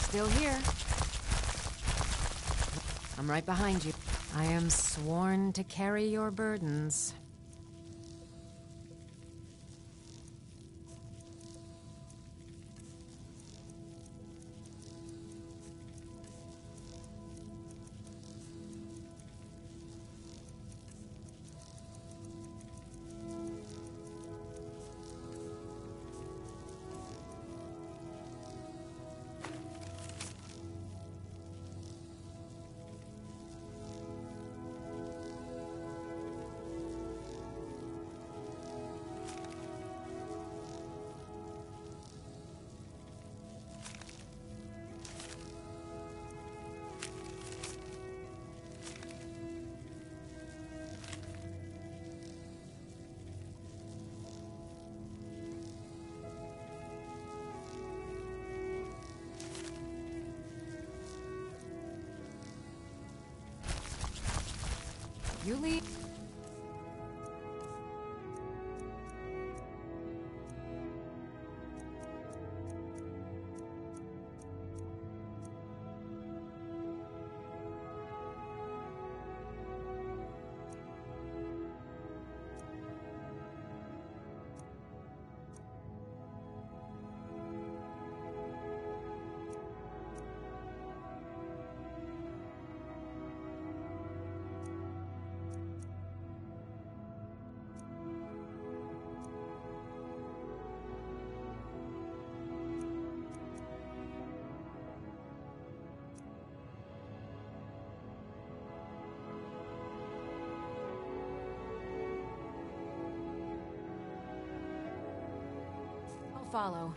Still here. I'm right behind you. I am sworn to carry your burdens. You leave. Follow.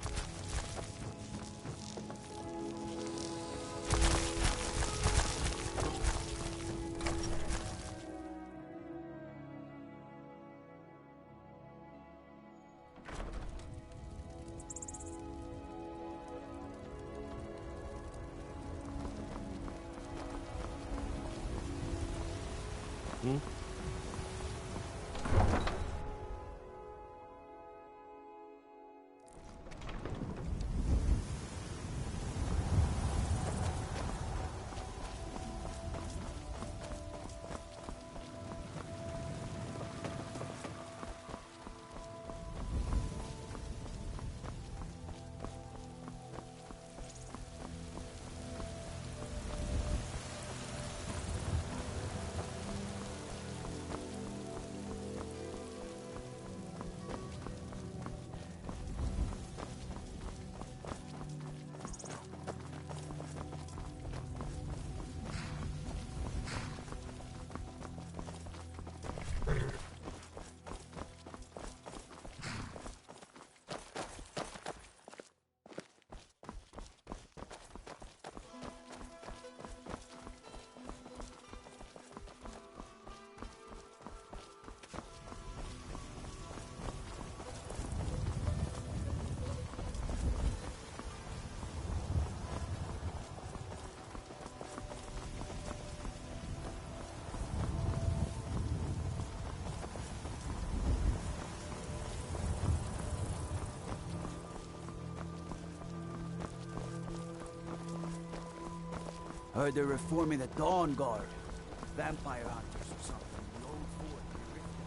Heard they're reforming the Dawn Guard. Vampire hunters or something. The old fort near Riften.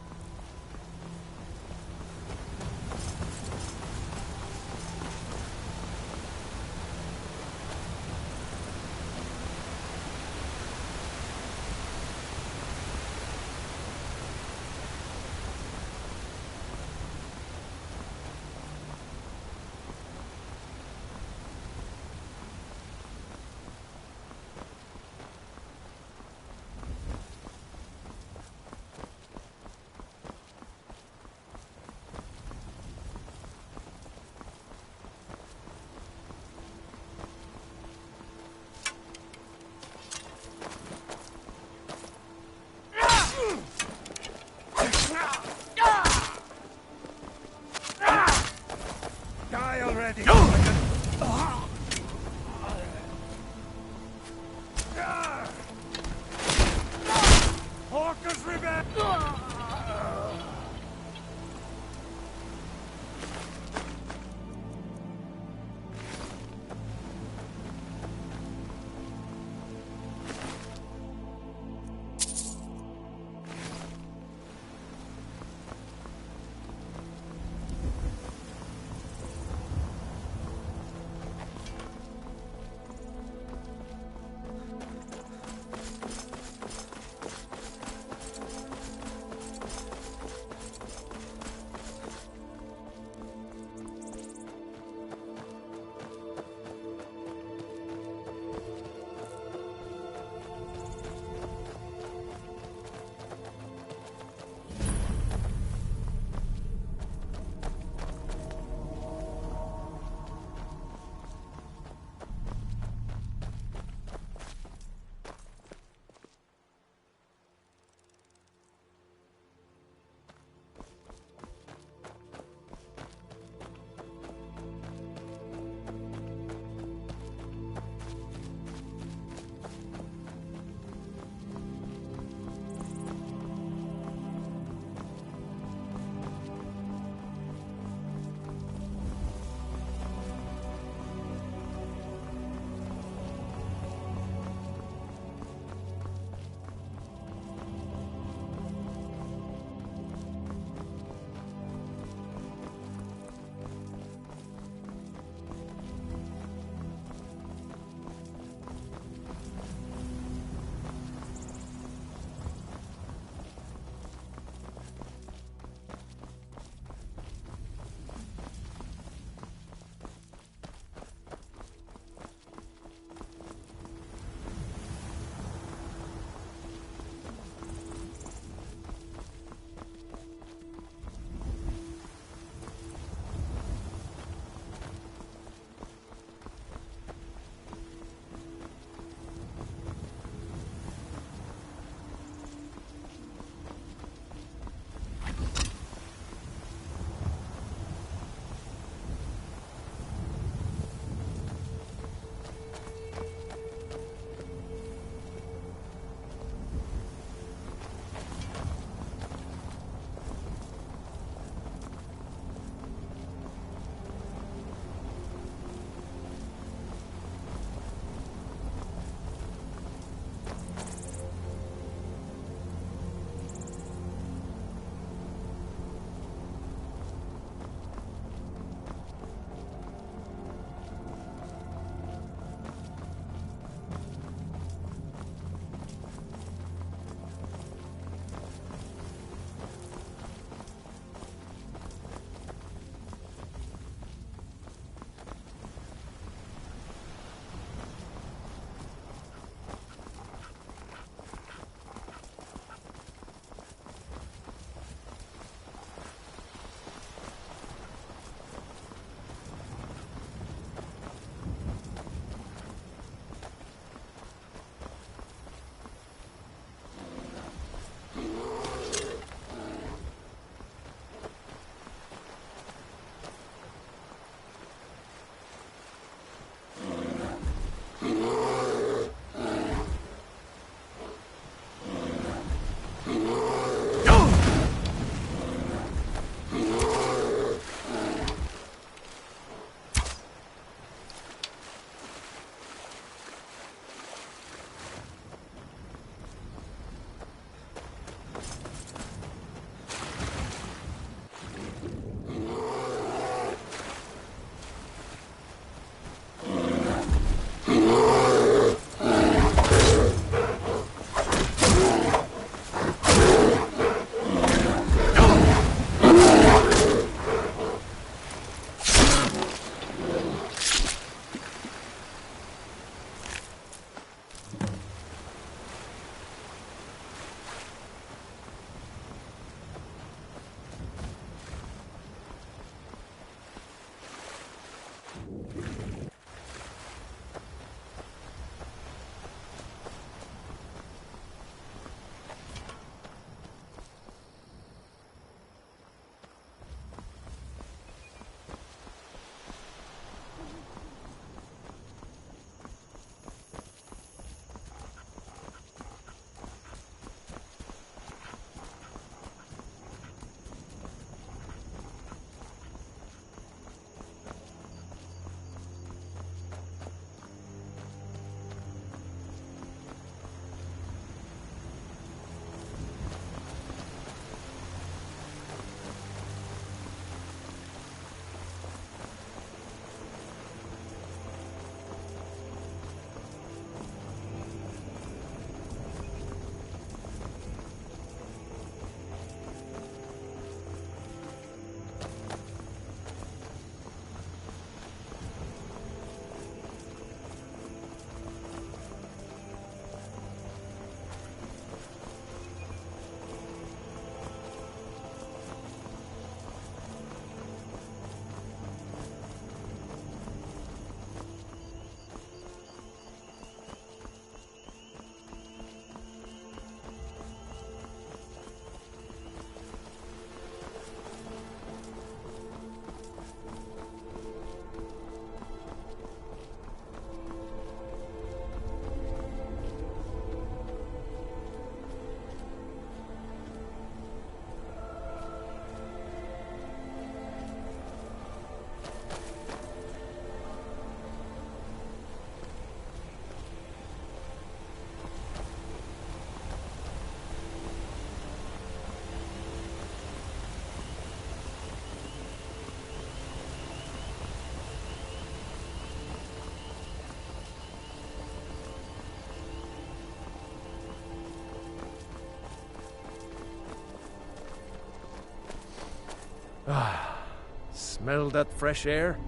Smell that fresh air?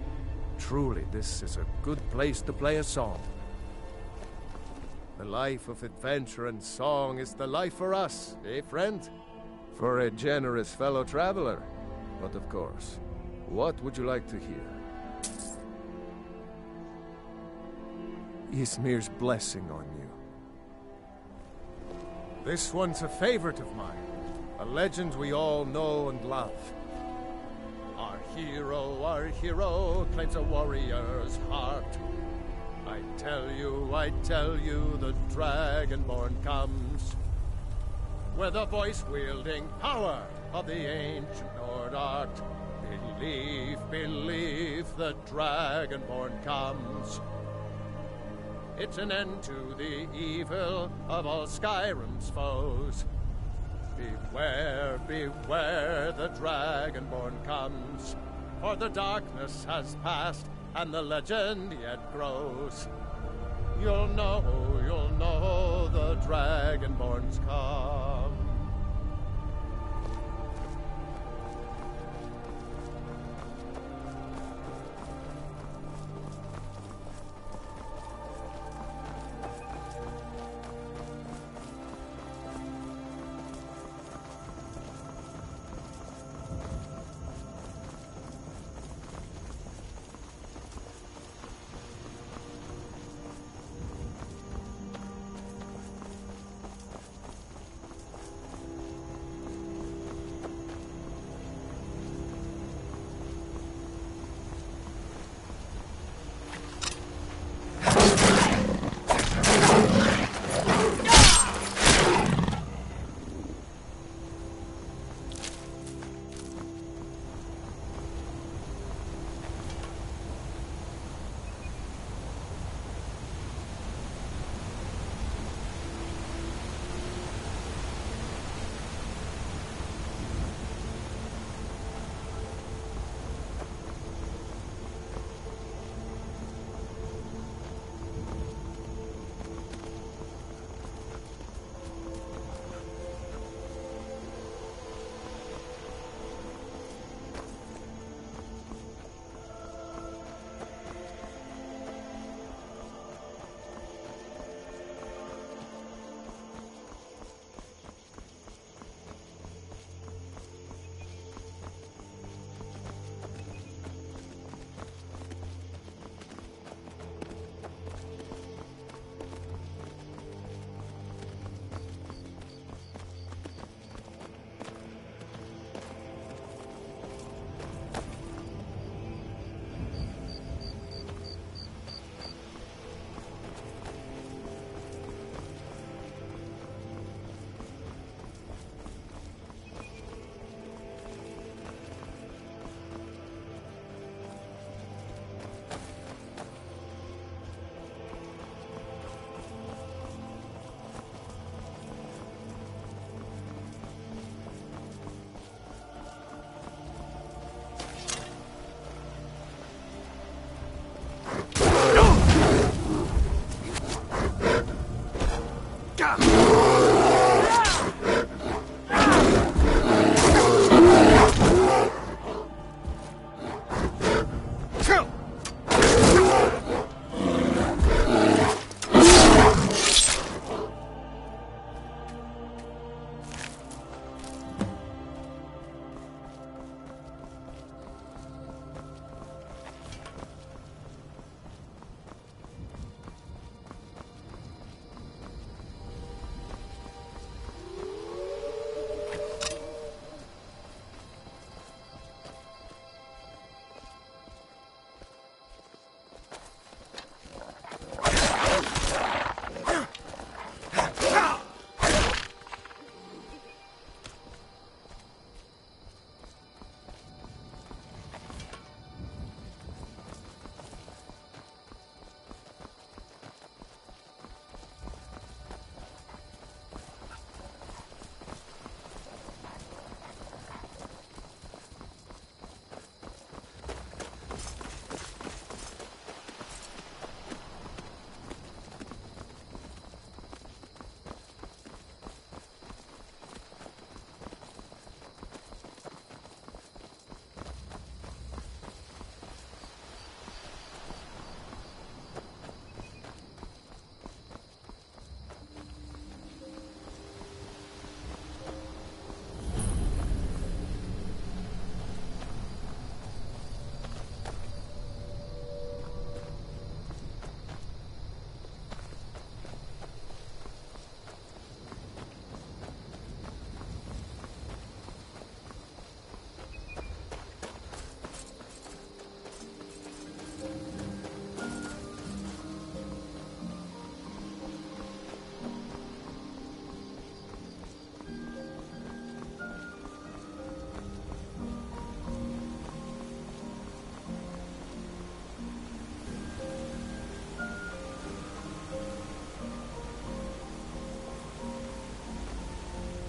Truly, this is a good place to play a song. The life of adventure and song is the life for us, eh, friend? For a generous fellow traveler. But of course, what would you like to hear? Ysmir's blessing on you. This one's a favorite of mine. A legend we all know and love. Our hero claims a warrior's heart. I tell you, the Dragonborn comes with a voice-wielding power of the ancient Nord art. Believe, the Dragonborn comes. It's an end to the evil of all Skyrim's foes. Beware, the Dragonborn comes, for the darkness has passed and the legend yet grows. You'll know the Dragonborn's come.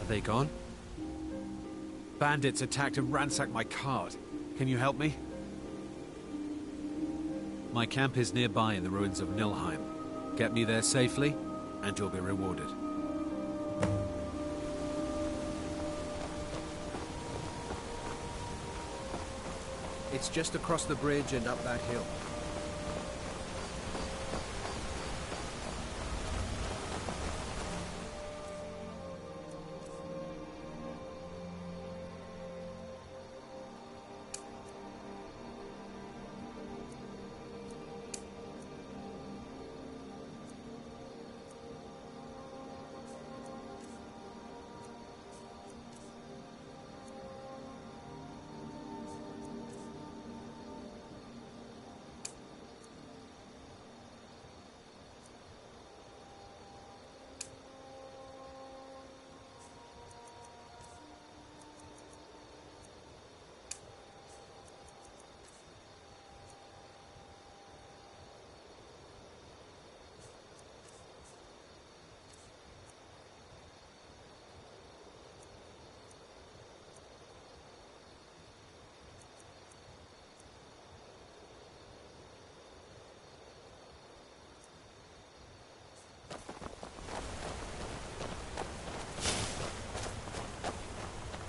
they gone? Bandits attacked and ransacked my cart. Can you help me? My camp is nearby in the ruins of Nilheim. Get me there safely, and you'll be rewarded. It's just across the bridge and up that hill.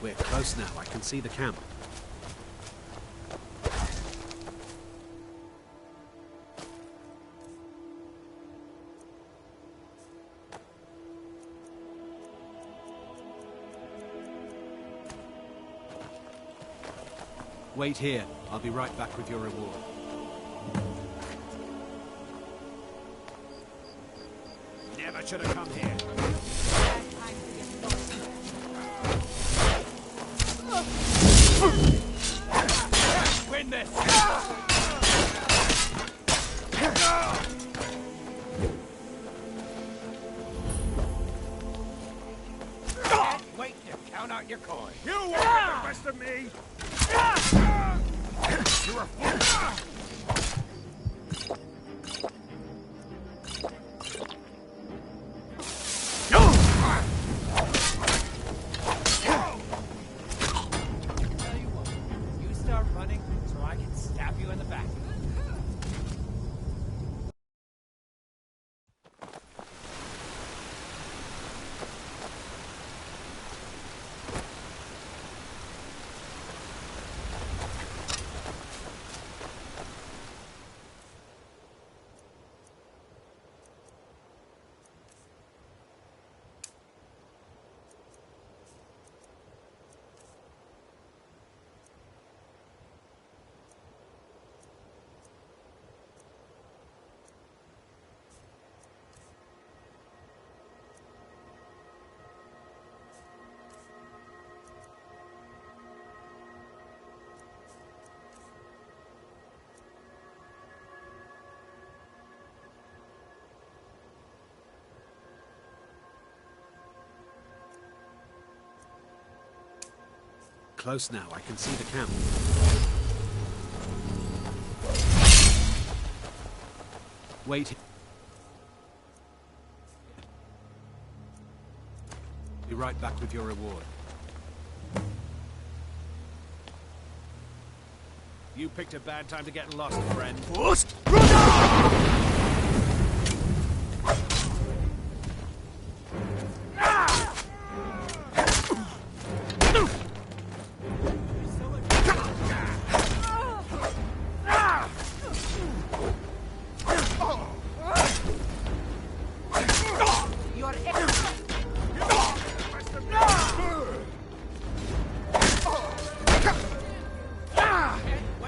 We're close now. I can see the camp. Wait here. I'll be right back with your reward. Never should have come here. Win this! Wait to count out your coin. You won't get the best of me! You're a fool! Close now. I can see the camp. Wait. Be right back with your reward. You picked a bad time to get lost, friend.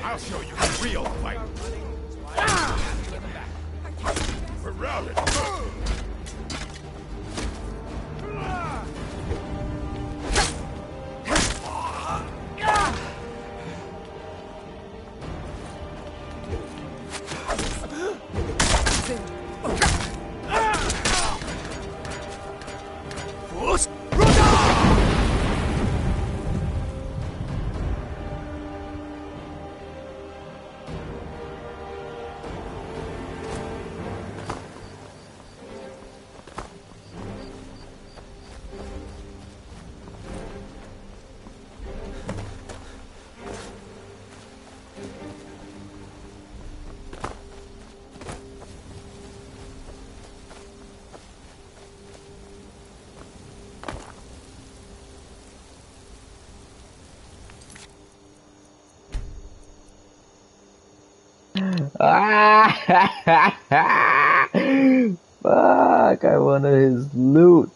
I'll show you the real fight! We're routed! Fuck, I wanted his loot.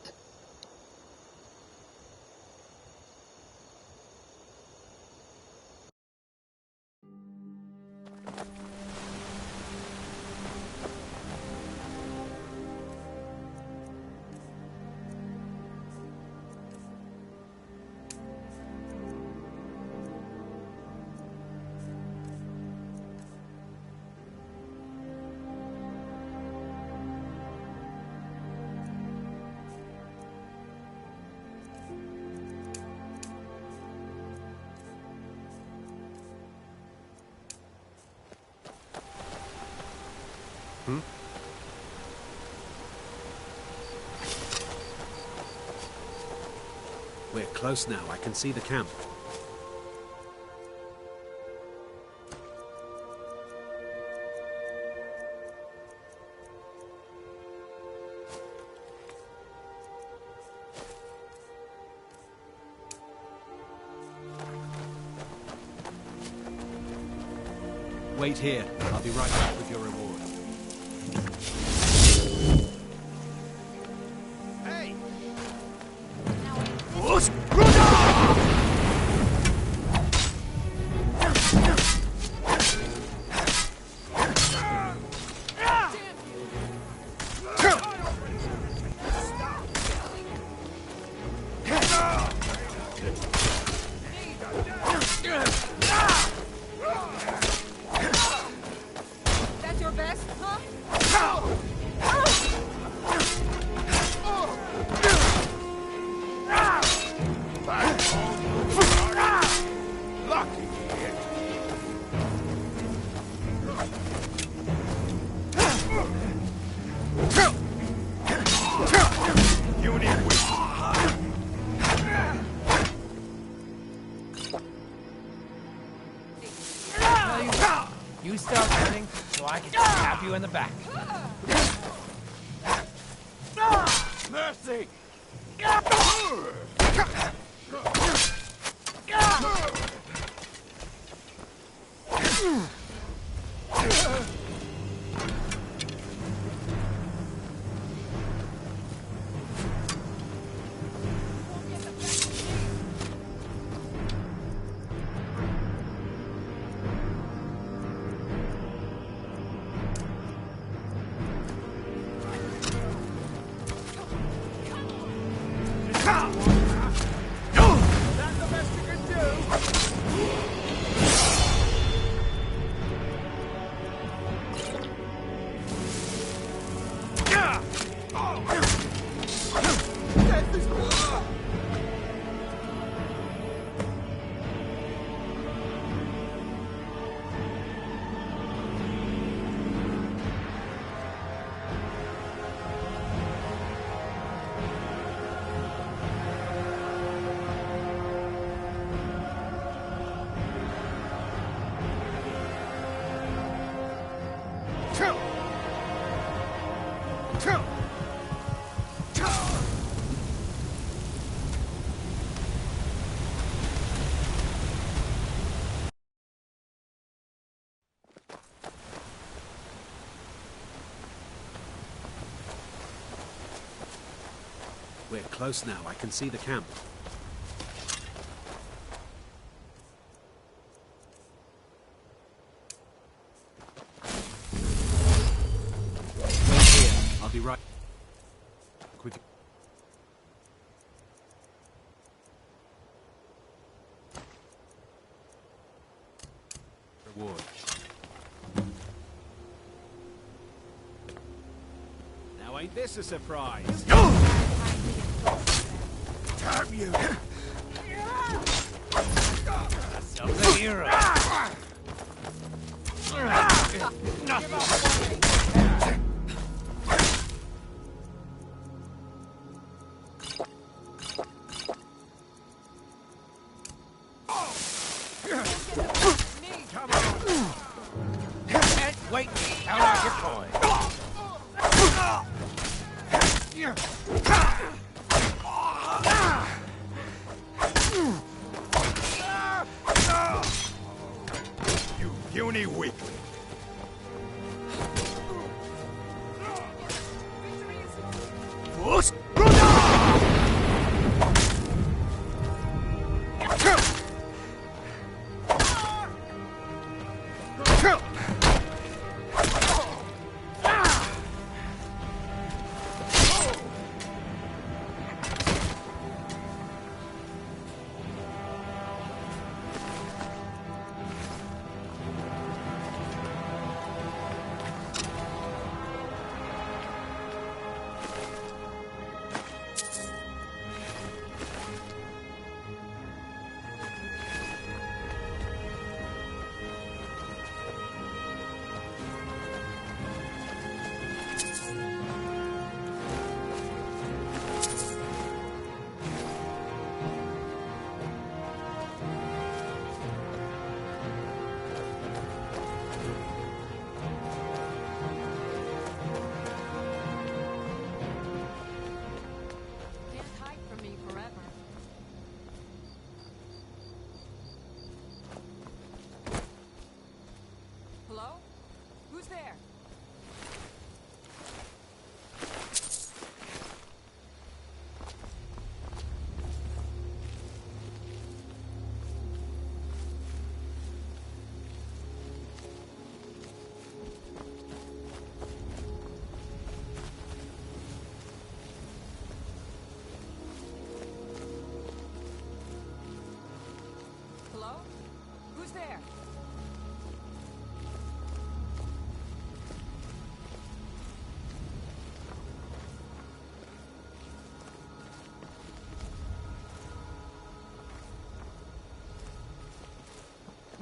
We're close now. I can see the camp. Wait here. I'll be right back with your reward. You start running so I can tap you in the back. Mercy! We're close now. I can see the camp. Wait here. I'll be right with you. Reward. Now ain't this a surprise? Damn you! Yourself a hero. Can't wait to count out your coin. You puny weakling.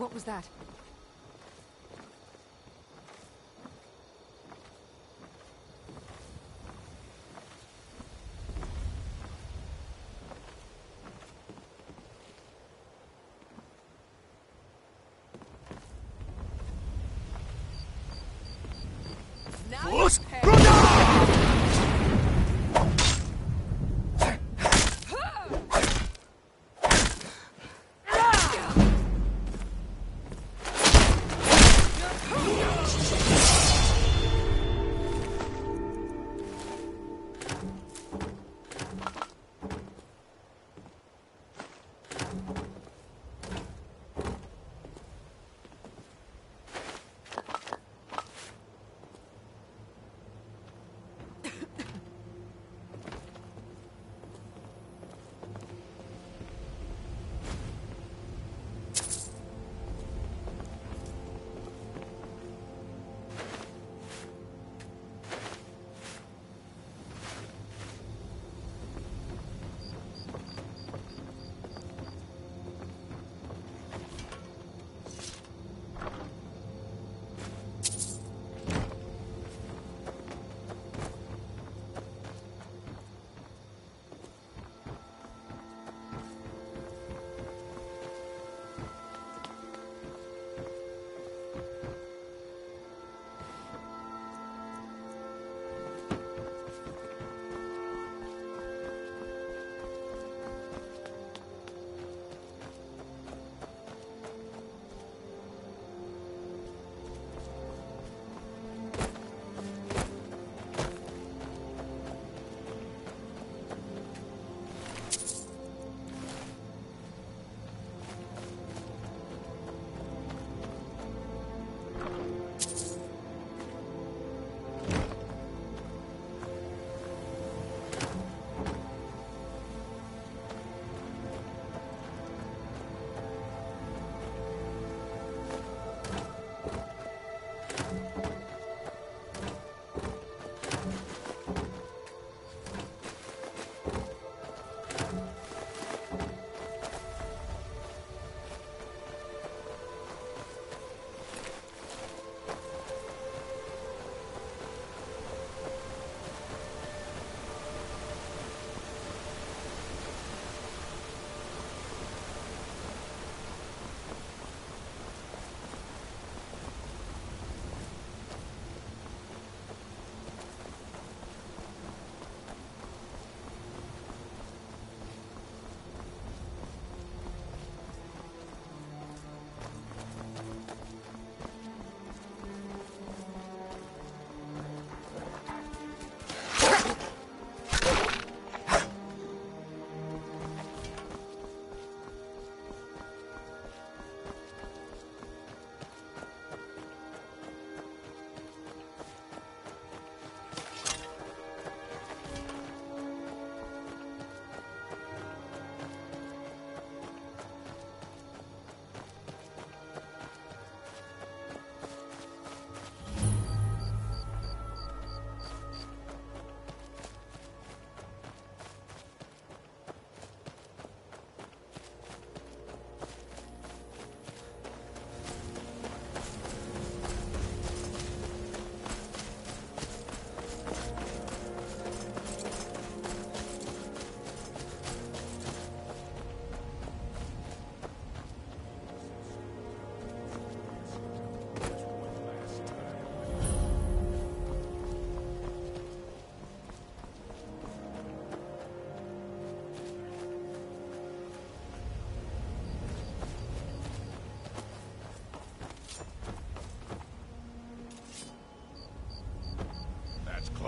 What was that?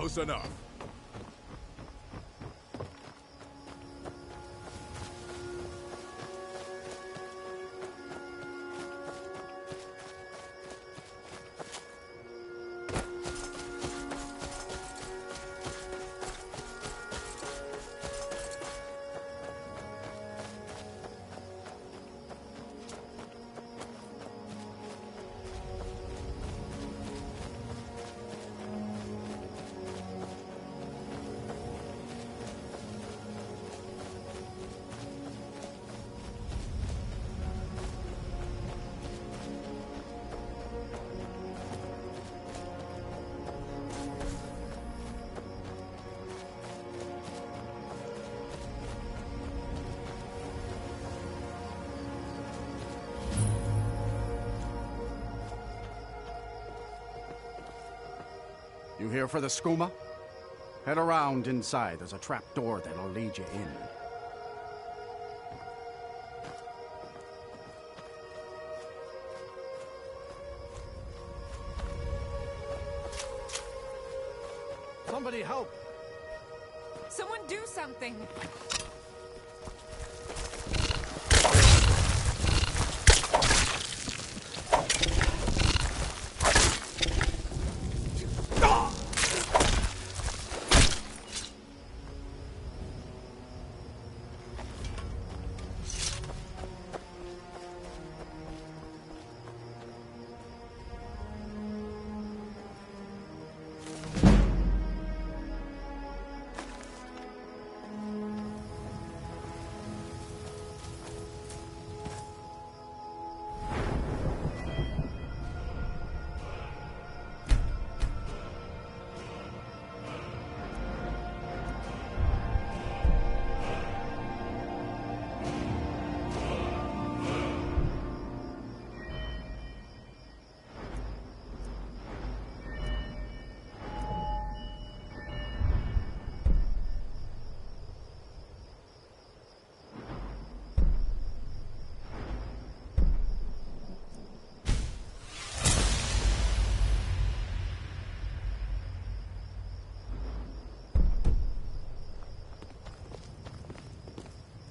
Close enough. You here for the skooma? Head around inside. There's a trap door that'll lead you in. Somebody help! Someone do something!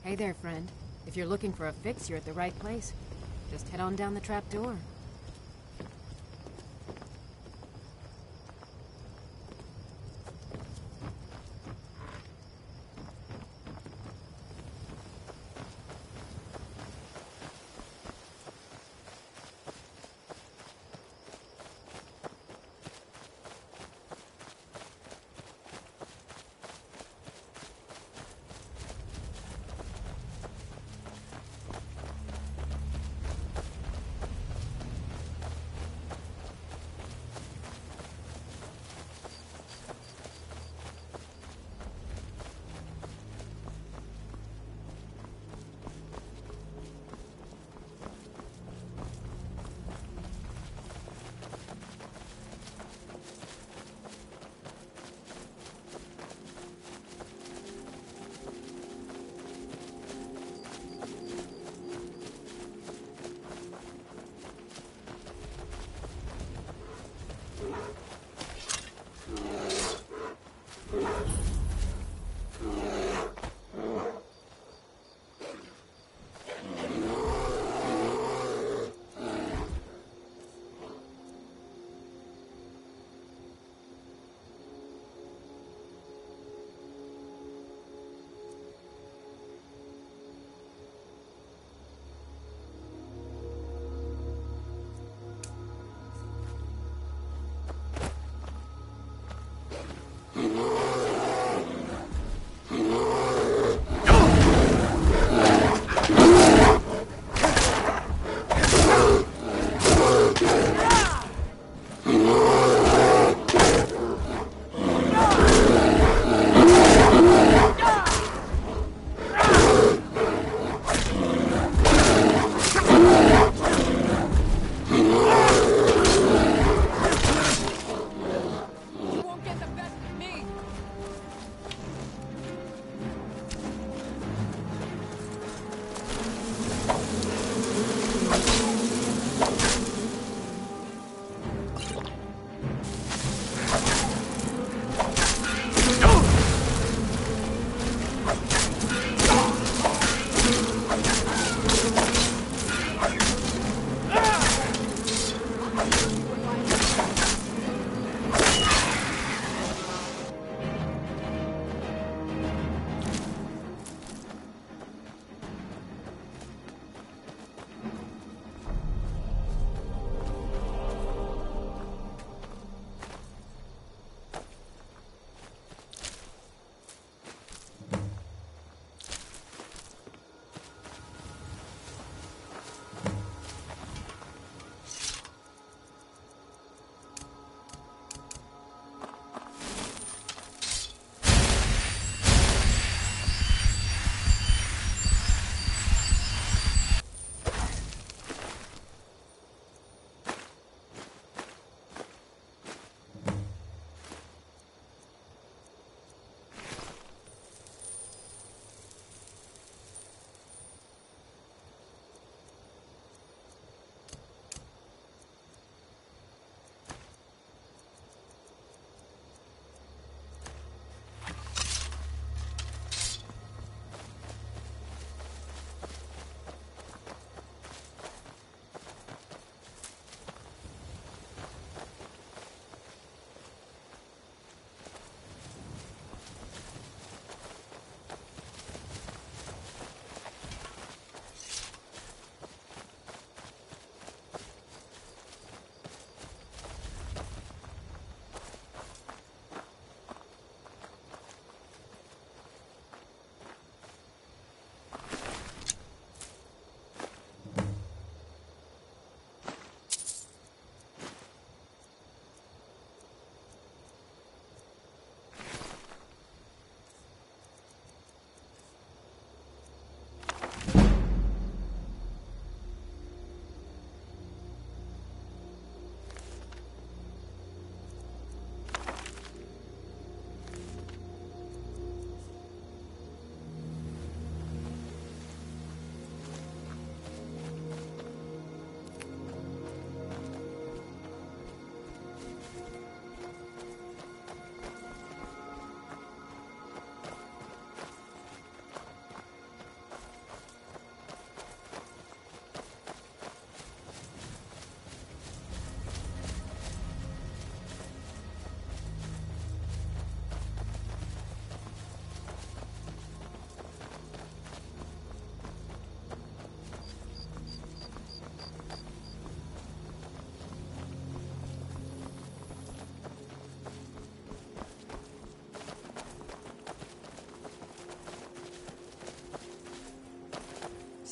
Hey there, friend. If you're looking for a fix, you're at the right place. Just head on down the trap door.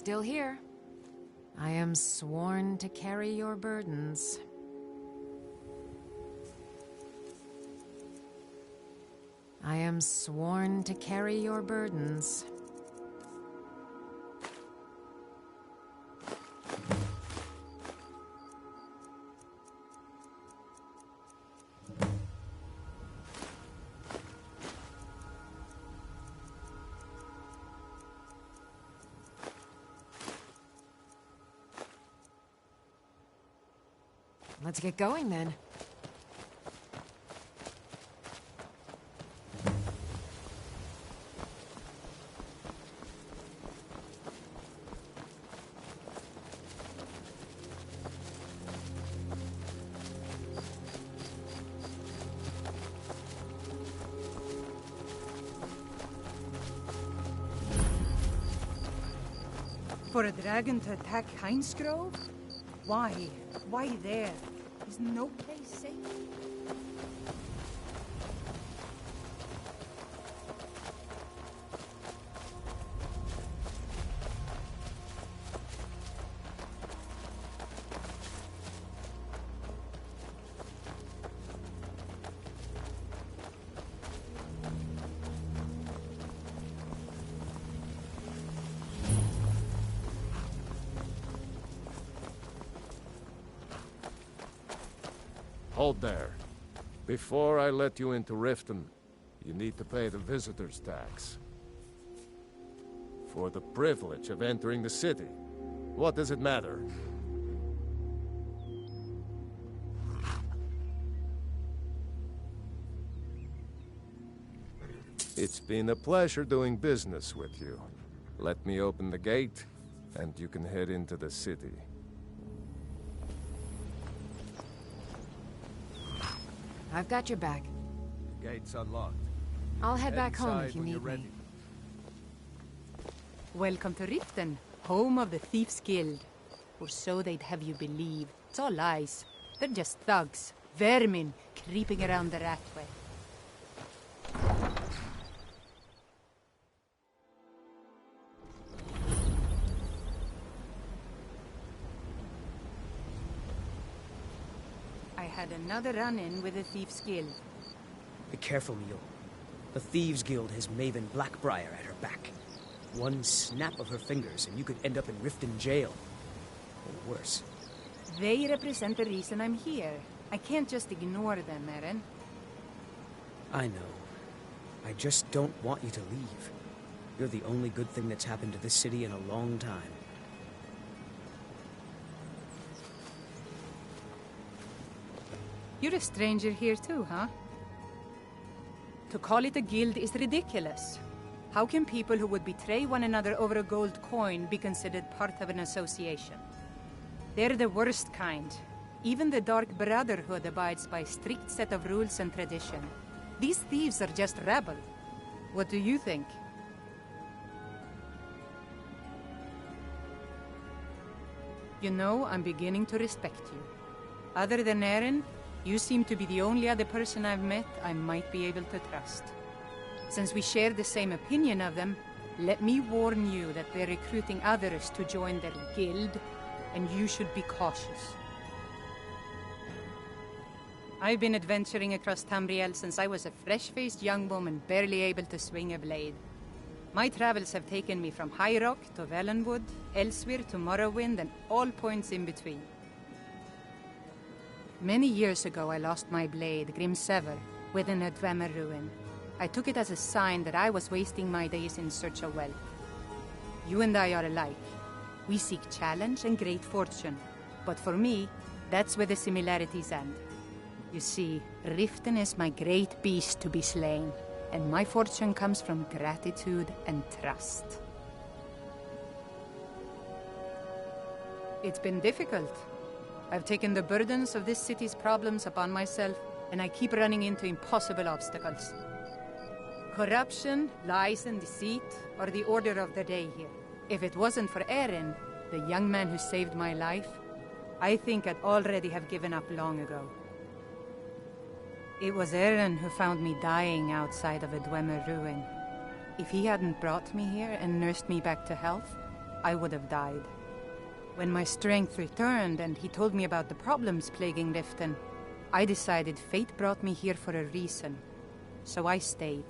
Still here. I am sworn to carry your burdens. I am sworn to carry your burdens. Let's get going then. For a dragon to attack Heinz Grove? Why? Why there? Is no place safe? Hold there. Before I let you into Riften, you need to pay the visitor's tax. For the privilege of entering the city. What does it matter? It's been a pleasure doing business with you. Let me open the gate, and you can head into the city. I've got your back. The gate's unlocked. I'll head back home if you need me. Welcome to Riften, home of the Thieves Guild. Or so they'd have you believe. It's all lies. They're just thugs, vermin, creeping around the ratway. I had another run-in with the Thieves Guild. Be careful, Mule. The Thieves Guild has Maven Blackbriar at her back. One snap of her fingers and you could end up in Riften jail. Or worse. They represent the reason I'm here. I can't just ignore them, Eren. I know. I just don't want you to leave. You're the only good thing that's happened to this city in a long time. You're a stranger here too, huh? To call it a guild is ridiculous. How can people who would betray one another over a gold coin be considered part of an association? They're the worst kind. Even the Dark Brotherhood abides by a strict set of rules and tradition. These thieves are just rabble. What do you think? You know, I'm beginning to respect you. Other than Eren, you seem to be the only other person I've met I might be able to trust. Since we share the same opinion of them, let me warn you that they're recruiting others to join their guild, and you should be cautious. I've been adventuring across Tamriel since I was a fresh-faced young woman barely able to swing a blade. My travels have taken me from High Rock to Valenwood, Elsewhere to Morrowind, and all points in between. Many years ago I lost my blade, Grimsever, within a Dwemer ruin. I took it as a sign that I was wasting my days in search of wealth. You and I are alike. We seek challenge and great fortune. But for me, that's where the similarities end. You see, Riften is my great beast to be slain, and my fortune comes from gratitude and trust. It's been difficult. I've taken the burdens of this city's problems upon myself, and I keep running into impossible obstacles. Corruption, lies, and deceit are the order of the day here. If it wasn't for Eren, the young man who saved my life, I think I'd already have given up long ago. It was Eren who found me dying outside of a Dwemer ruin. If he hadn't brought me here and nursed me back to health, I would have died. When my strength returned and he told me about the problems plaguing Riften, I decided fate brought me here for a reason. So I stayed.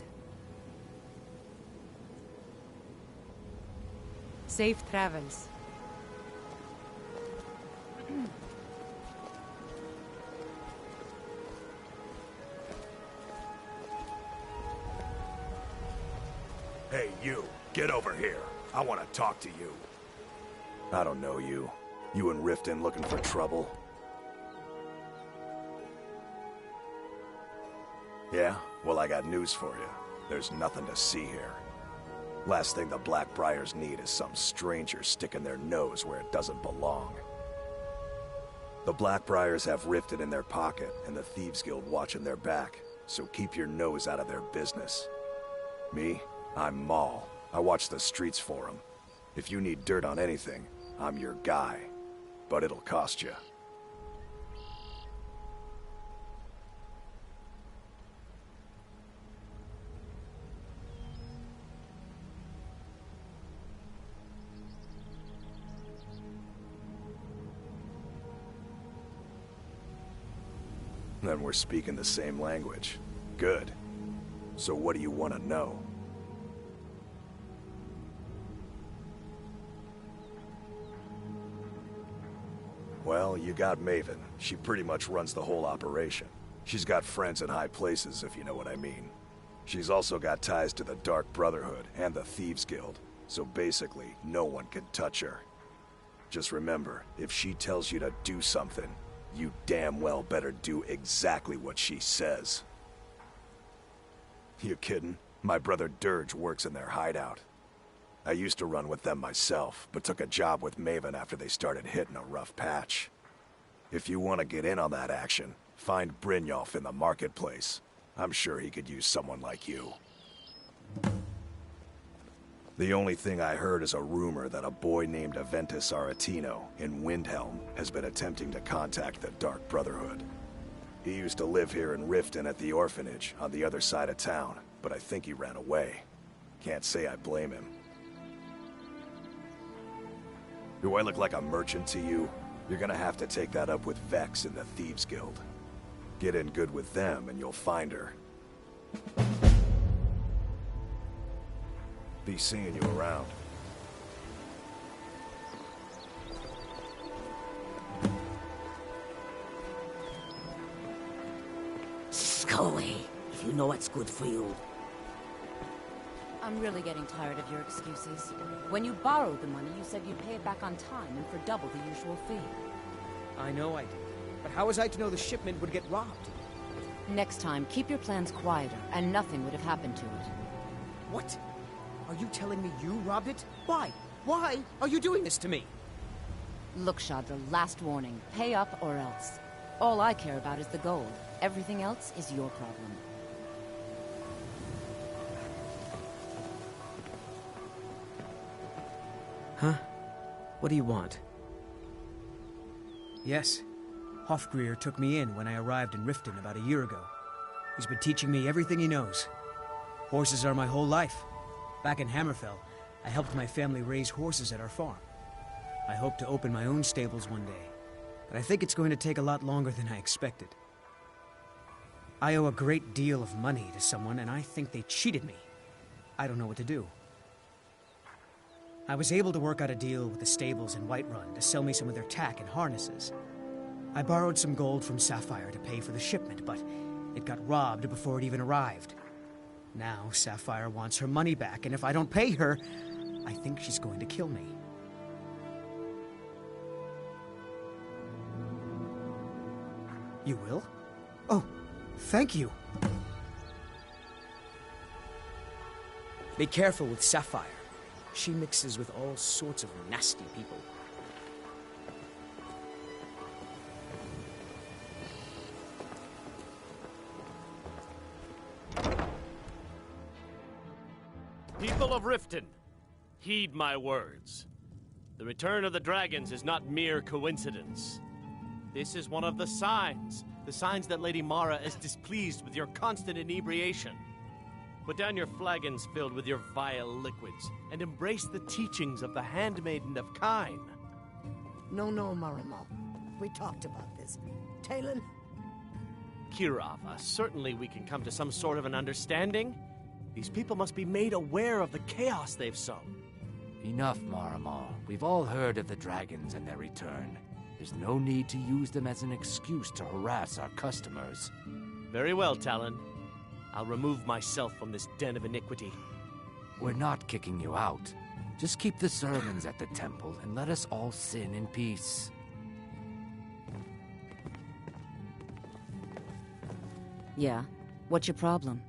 Safe travels. Hey, you. Get over here. I want to talk to you. I don't know you. You and Riften looking for trouble? Yeah? Well, I got news for you. There's nothing to see here. Last thing the Blackbriars need is some stranger sticking their nose where it doesn't belong. The Blackbriars have Riften in their pocket, and the Thieves Guild watching their back, so keep your nose out of their business. Me? I'm Maul. I watch the streets for them. If you need dirt on anything, I'm your guy. But it'll cost you. Then we're speaking the same language. Good. So what do you want to know? Well, you got Maven. She pretty much runs the whole operation. She's got friends in high places, if you know what I mean. She's also got ties to the Dark Brotherhood and the Thieves Guild, so basically, no one can touch her. Just remember, if she tells you to do something, you damn well better do exactly what she says. You kidding? My brother Dirge works in their hideout. I used to run with them myself, but took a job with Maven after they started hitting a rough patch. If you want to get in on that action, find Brynjolf in the marketplace. I'm sure he could use someone like you. The only thing I heard is a rumor that a boy named Aventus Aretino in Windhelm has been attempting to contact the Dark Brotherhood. He used to live here in Riften at the orphanage on the other side of town, but I think he ran away. Can't say I blame him. Do I look like a merchant to you? You're gonna have to take that up with Vex in the Thieves Guild. Get in good with them and you'll find her. Be seeing you around. Go away, if you know what's good for you. I'm really getting tired of your excuses. When you borrowed the money, you said you'd pay it back on time and for double the usual fee. I know I did. But how was I to know the shipment would get robbed? Next time, keep your plans quieter, and nothing would have happened to it. What? Are you telling me you robbed it? Why? Why are you doing this to me? Look, Shadr, last warning. Pay up or else. All I care about is the gold. Everything else is your problem. Huh? What do you want? Yes. Hofgrir took me in when I arrived in Riften about a year ago. He's been teaching me everything he knows. Horses are my whole life. Back in Hammerfell, I helped my family raise horses at our farm. I hope to open my own stables one day, but I think it's going to take a lot longer than I expected. I owe a great deal of money to someone, and I think they cheated me. I don't know what to do. I was able to work out a deal with the stables in Whiterun to sell me some of their tack and harnesses. I borrowed some gold from Sapphire to pay for the shipment, but it got robbed before it even arrived. Now Sapphire wants her money back, and if I don't pay her, I think she's going to kill me. You will? Oh, thank you. Be careful with Sapphire. She mixes with all sorts of nasty people. People of Riften, heed my words. The return of the dragons is not mere coincidence. This is one of the signs that Lady Mara is displeased with your constant inebriation. Put down your flagons filled with your vile liquids, and embrace the teachings of the Handmaiden of Kine. No, Marimo. We talked about this. Talon? Kirava, certainly we can come to some sort of an understanding. These people must be made aware of the chaos they've sown. Enough, Marimo. We've all heard of the dragons and their return. There's no need to use them as an excuse to harass our customers. Very well, Talon. I'll remove myself from this den of iniquity. We're not kicking you out. Just keep the sermons at the temple and let us all sin in peace. Yeah? What's your problem?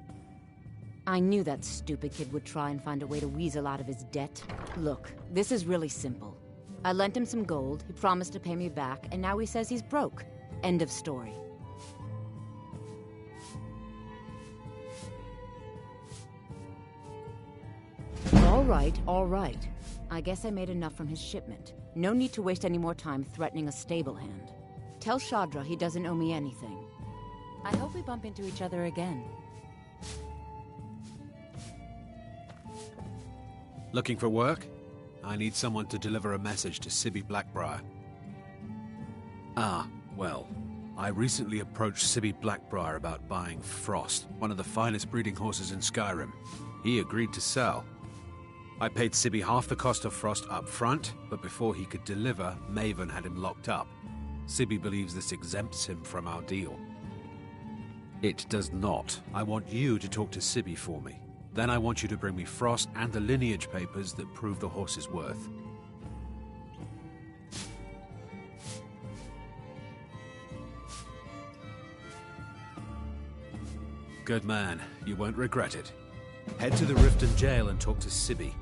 I knew that stupid kid would try and find a way to weasel out of his debt. Look, this is really simple. I lent him some gold, he promised to pay me back, and now he says he's broke. End of story. All right. I guess I made enough from his shipment. No need to waste any more time threatening a stable hand. Tell Shadr he doesn't owe me anything. I hope we bump into each other again. Looking for work? I need someone to deliver a message to Sibby Blackbriar. Well, I recently approached Sibby Blackbriar about buying Frost, one of the finest breeding horses in Skyrim. He agreed to sell. I paid Sibby half the cost of Frost up front, but before he could deliver, Maven had him locked up. Sibby believes this exempts him from our deal. It does not. I want you to talk to Sibby for me. Then I want you to bring me Frost and the lineage papers that prove the horse's worth. Good man. You won't regret it. Head to the Riften jail and talk to Sibby.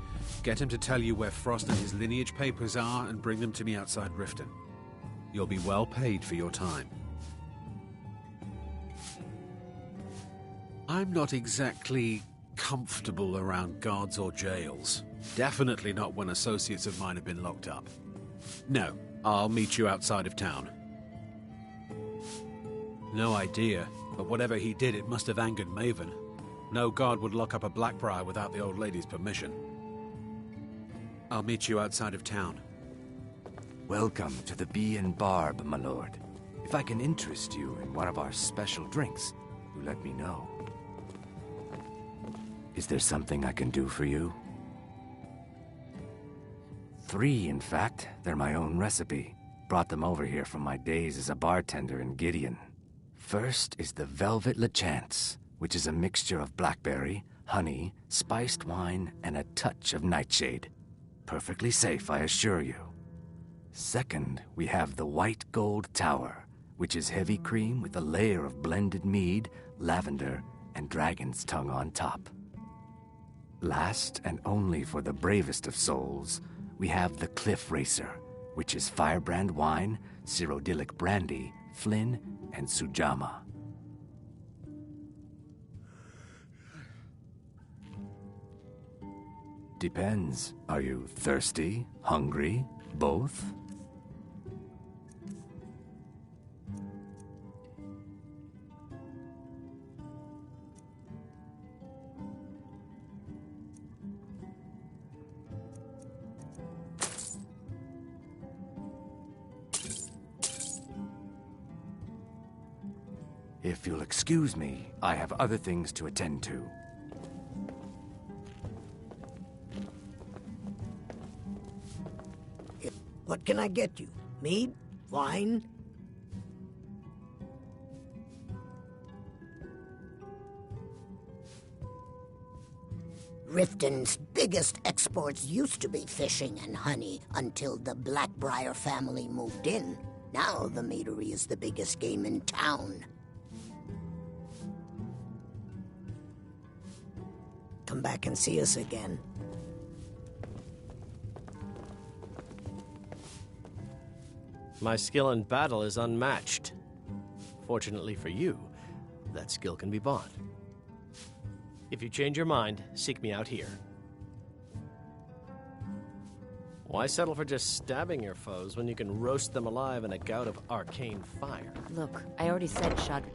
Get him to tell you where Frost and his lineage papers are and bring them to me outside Riften. You'll be well paid for your time. I'm not exactly comfortable around guards or jails. Definitely not when associates of mine have been locked up. No, I'll meet you outside of town. No idea, but whatever he did, it must have angered Maven. No guard would lock up a Blackbriar without the old lady's permission. I'll meet you outside of town. Welcome to the Bee and Barb, my lord. If I can interest you in one of our special drinks, you let me know. Is there something I can do for you? 3, in fact. They're my own recipe. Brought them over here from my days as a bartender in Gideon. First is the Velvet Lechance, which is a mixture of blackberry, honey, spiced wine, and a touch of nightshade. Perfectly safe, I assure you. Second, we have the White Gold Tower, which is heavy cream with a layer of blended mead, lavender, and dragon's tongue on top. Last, and only for the bravest of souls, we have the Cliff Racer, which is firebrand wine, Cyrodiilic brandy, Flynn, and Sujama. Depends. Are you thirsty, hungry, both? If you'll excuse me, I have other things to attend to. What can I get you? Mead? Wine? Riften's biggest exports used to be fishing and honey until the Blackbriar family moved in. Now the meadery is the biggest game in town. Come back and see us again. My skill in battle is unmatched. Fortunately for you, that skill can be bought. If you change your mind, seek me out here. Why settle for just stabbing your foes when you can roast them alive in a gout of arcane fire? Look, I already said Shadr.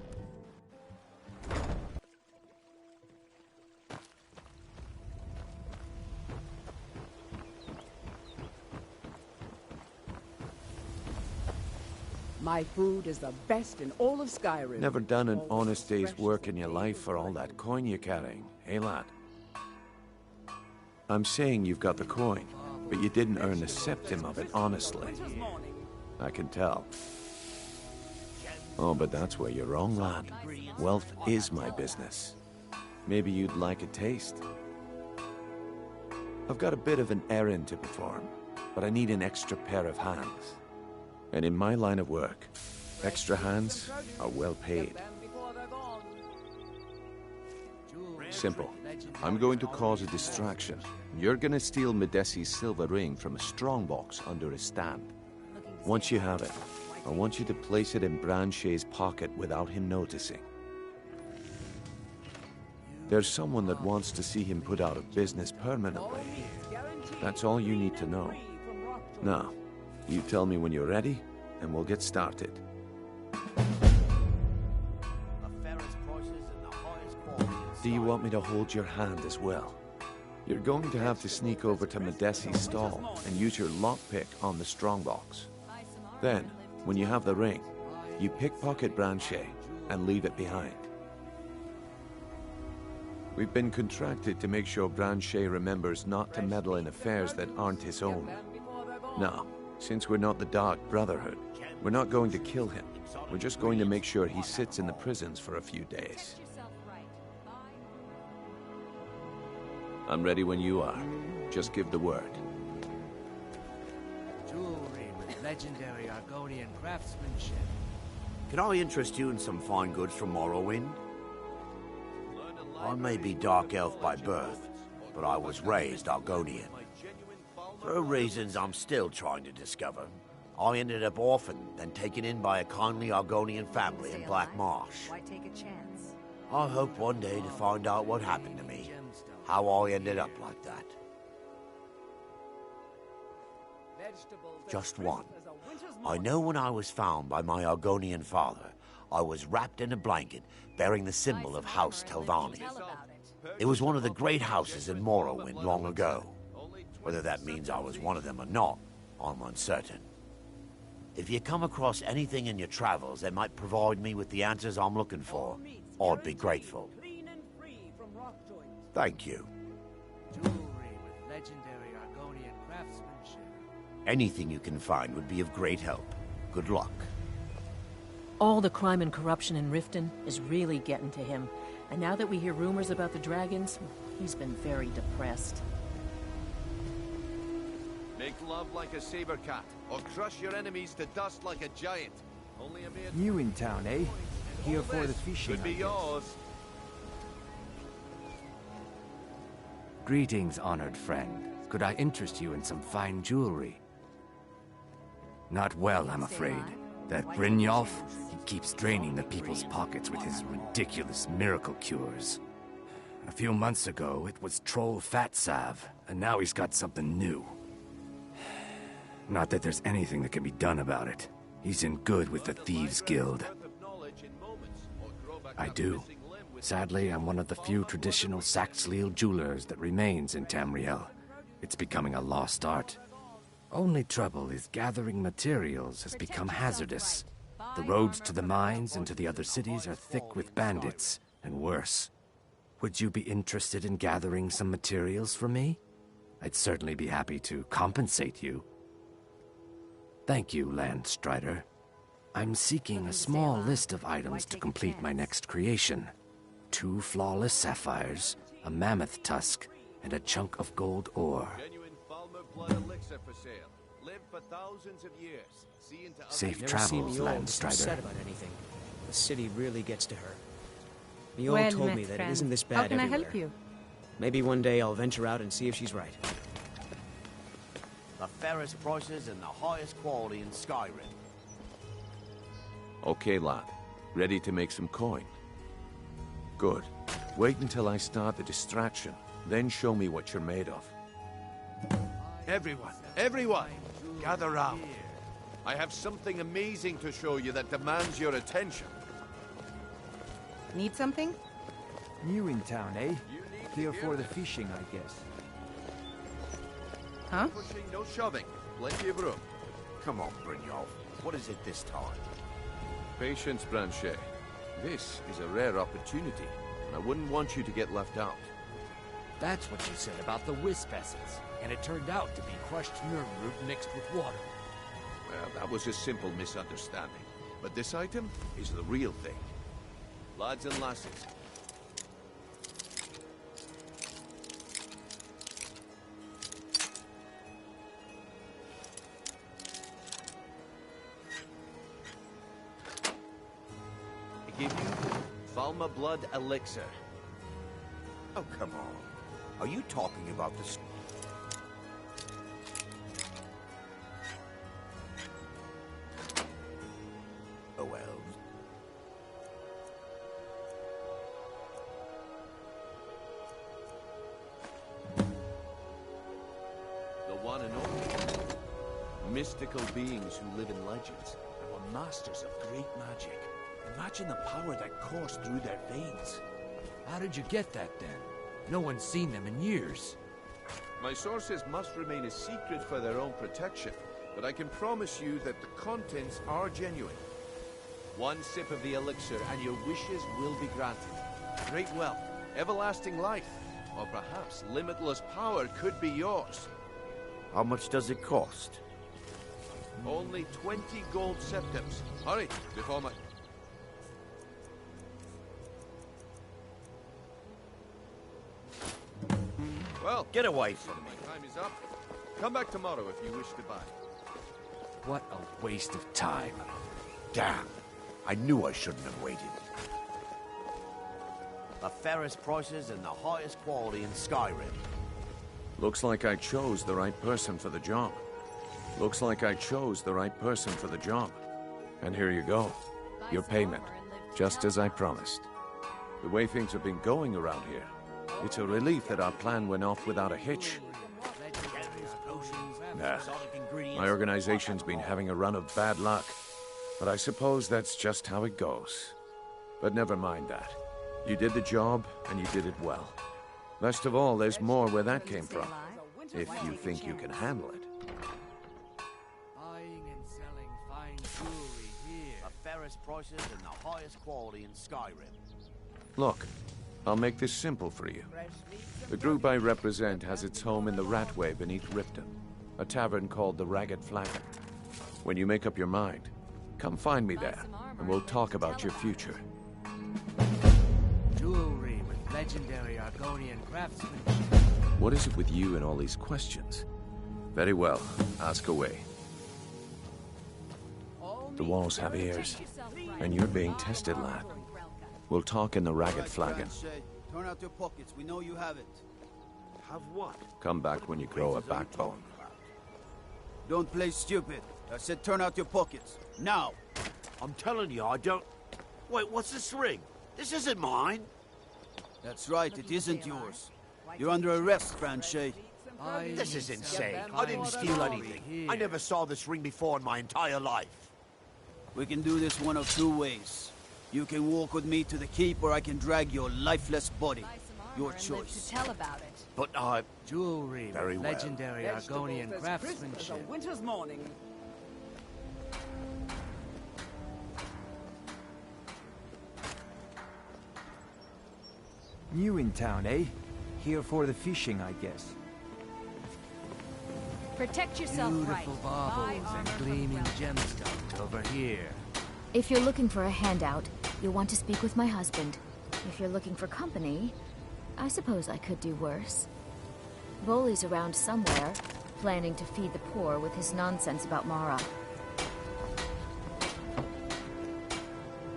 My food is the best in all of Skyrim. Never done an honest day's work in your life for all that coin you're carrying, eh, lad? I'm saying you've got the coin, but you didn't earn a septim of it honestly. I can tell. Oh, but that's where you're wrong, lad. Wealth is my business. Maybe you'd like a taste. I've got a bit of an errand to perform, but I need an extra pair of hands. And in my line of work, extra hands are well paid. Simple. I'm going to cause a distraction. You're gonna steal Madesi's silver ring from a strongbox under his stand. Once you have it, I want you to place it in Brand-Shei's pocket without him noticing. There's someone that wants to see him put out of business permanently. That's all you need to know. Now, you tell me when you're ready, and we'll get started. Do you want me to hold your hand as well? You're going to have to sneak over to Madesi's stall and use your lockpick on the strongbox. Then, when you have the ring, you pickpocket Brand-Shei and leave it behind. We've been contracted to make sure Brand-Shei remembers not to meddle in affairs that aren't his own. Now, since we're not the Dark Brotherhood, we're not going to kill him. We're just going to make sure he sits in the prisons for a few days. I'm ready when you are. Just give the word. Jewelry with legendary Argonian craftsmanship. Can I interest you in some fine goods from Morrowind? I may be Dark Elf by birth, but I was raised Argonian. For reasons I'm still trying to discover, I ended up orphaned, then taken in by a kindly Argonian family in Black Marsh. Why take a chance? I hope one day to find out what happened to me, how I ended up like that. Just one. I know when I was found by my Argonian father, I was wrapped in a blanket bearing the symbol of House Telvani. It was one of the great houses in Morrowind long ago. Whether that means I was one of them or not, I'm uncertain. If you come across anything in your travels that might provide me with the answers I'm looking for, I'd be grateful. Thank you. Jewelry with legendary Argonian craftsmanship. Anything you can find would be of great help. Good luck. All the crime and corruption in Riften is really getting to him. And now that we hear rumors about the dragons, he's been very depressed. Make love like a saber cat, or crush your enemies to dust like a giant. Only a mere New in town, eh? Here for the fishing. Could be yours. Greetings, honored friend. Could I interest you in some fine jewelry? Not well, I'm afraid. That Brynjolf, he keeps draining the people's pockets with his ridiculous miracle cures. A few months ago, it was Troll Fat Salve, and now he's got something new. Not that there's anything that can be done about it. He's in good with the Thieves Guild. I do. Sadly, I'm one of the few traditional Saxhleel jewelers that remains in Tamriel. It's becoming a lost art. Only trouble is gathering materials has become hazardous. The roads to the mines and to the other cities are thick with bandits, and worse. Would you be interested in gathering some materials for me? I'd certainly be happy to compensate you. Thank you, Landstrider. I'm seeking a small list of items to complete my next creation. 2 flawless sapphires, a mammoth tusk, and a chunk of gold ore. Safe travels, Landstrider. About anything. The city really gets to her. Mio Well told met, me that it friend. isn't this bad How can everywhere. I help you? Maybe one day I'll venture out and see if she's right. The fairest prices and the highest quality in Skyrim. Okay, lad. Ready to make some coin? Good. Wait until I start the distraction, then show me what you're made of. Everyone, gather round. I have something amazing to show you that demands your attention. Need something? New in town, eh? Here for the fishing, I guess. Huh? Pushing, no shoving. Plenty of room. Come on, Brynjolf. What is it this time? Patience, Brand-Shei. This is a rare opportunity, and I wouldn't want you to get left out. That's what you said about the wisp essence, and it turned out to be crushed nerve root mixed with water. Well, that was a simple misunderstanding. But this item is the real thing. Lads and lasses, I give you Valma Blood Elixir. Oh, come on. Are you talking about the... Oh, well. The one and only. Mystical beings who live in legends and were masters of great magic. Imagine the power that coursed through their veins. How did you get that, then? No one's seen them in years. My sources must remain a secret for their own protection, but I can promise you that the contents are genuine. One sip of the elixir and your wishes will be granted. Great wealth, everlasting life, or perhaps limitless power could be yours. How much does it cost? Only 20 gold septims. Hurry, before my... Well, get away from me. My time is up. Come back tomorrow if you wish to buy. What a waste of time. Damn. I knew I shouldn't have waited. The fairest prices and the highest quality in Skyrim. Looks like I chose the right person for the job. Looks like I chose the right person for the job. And here you go. Your payment. Just as I promised. The way things have been going around here, it's a relief that our plan went off without a hitch. Nah, my organization's been having a run of bad luck. But I suppose that's just how it goes. But never mind that. You did the job, and you did it well. Best of all, there's more where that came from. If you think you can handle it. Buying and selling fine jewelry here. The fairest prices and the highest quality in Skyrim. Look, I'll make this simple for you. The group I represent has its home in the Ratway beneath Riften, a tavern called the Ragged Flagon. When you make up your mind, come find me there, and we'll talk about your future. Jewelry with legendary Argonian craftsmanship. What is it with you and all these questions? Very well, ask away. The walls have ears, and you're being tested, lad. We'll talk in the Ragged Flagon. Turn out your pockets, we know you have it. Have what? Come back when you grow a backbone. Don't play stupid. I said turn out your pockets. Now! I'm telling you, I don't... Wait, what's this ring? This isn't mine. That's right, it isn't yours. You're under arrest, Brand-Shei. This is insane. I didn't steal anything. I never saw this ring before in my entire life. We can do this one of two ways. You can walk with me to the keep, or I can drag your lifeless body. Your choice. Tell about it. But jewelry very with well. legendary Argonian craftsmanship. Winter's morning. New in town, eh? Here for the fishing, I guess. Protect yourself. Beautiful baubles and gleaming gemstones over here. If you're looking for a handout, you'll want to speak with my husband. If you're looking for company, I suppose I could do worse. Boley's around somewhere, planning to feed the poor with his nonsense about Mara.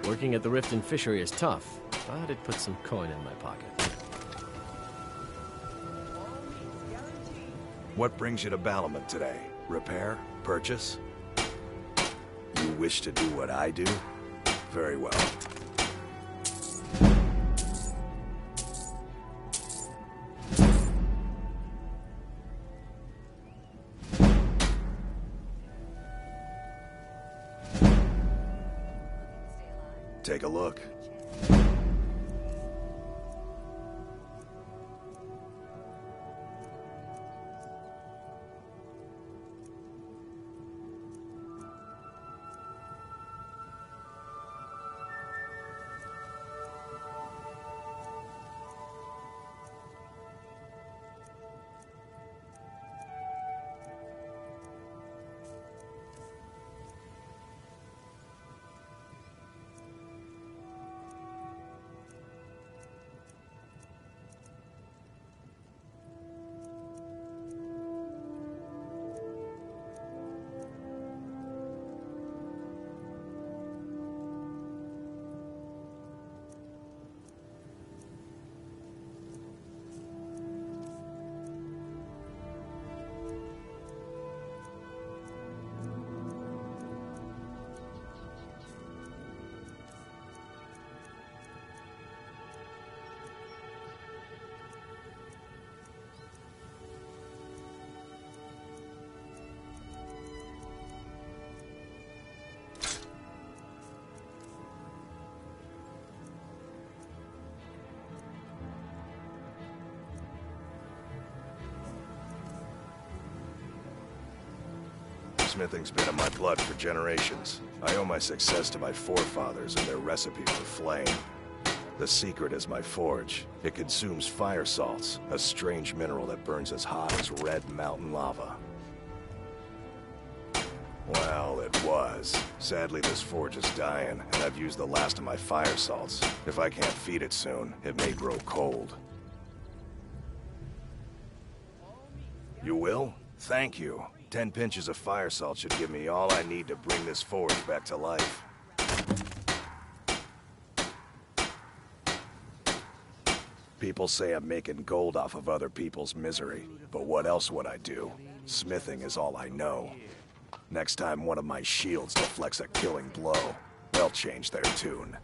Working at the Riften fishery is tough, but it puts some coin in my pocket. What brings you to Balumind today? Repair? Purchase? You wish to do what I do? Very well. Take a look. Smithing's been in my blood for generations. I owe my success to my forefathers and their recipe for flame. The secret is my forge. It consumes fire salts, a strange mineral that burns as hot as red mountain lava. Well, it was. Sadly, this forge is dying, and I've used the last of my fire salts. If I can't feed it soon, it may grow cold. You will? Thank you. 10 pinches of fire salt should give me all I need to bring this forge back to life. People say I'm making gold off of other people's misery, but what else would I do? Smithing is all I know. Next time one of my shields deflects a killing blow, they'll change their tune.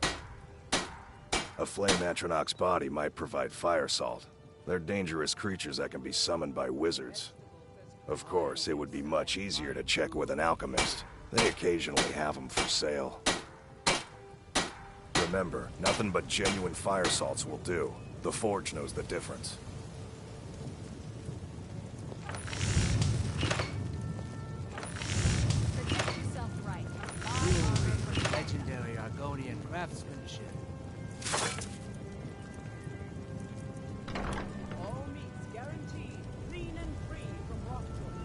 A flame atronach's body might provide fire salt. They're dangerous creatures that can be summoned by wizards. Of course, it would be much easier to check with an alchemist. They occasionally have them for sale. Remember, nothing but genuine fire salts will do. The forge knows the difference. Legendary Argonian craftsmanship. All meats guaranteed, clean and free from rockwood.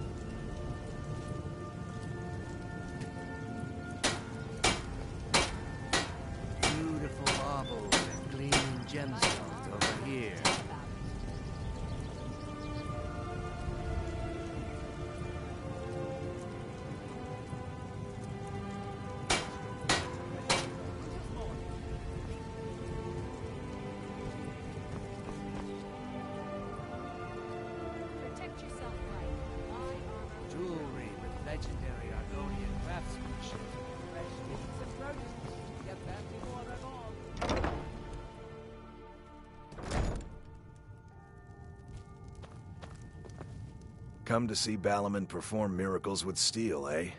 Beautiful marbles and gleaming gemstones over here. Jewelry with legendary Argonian craftsmanship. Fresh meats and produce. Get back before they're gone. Come to see Balumind perform miracles with steel, eh?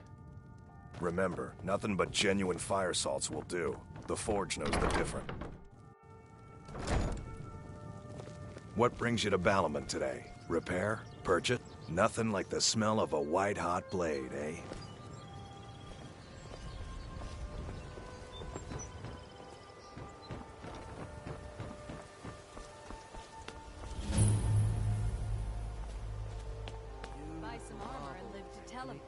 Remember, nothing but genuine fire salts will do. The forge knows the difference. What brings you to Balumind today? Repair? Purchase? Nothing like the smell of a white-hot blade, eh? Buy some armor and live to tell it.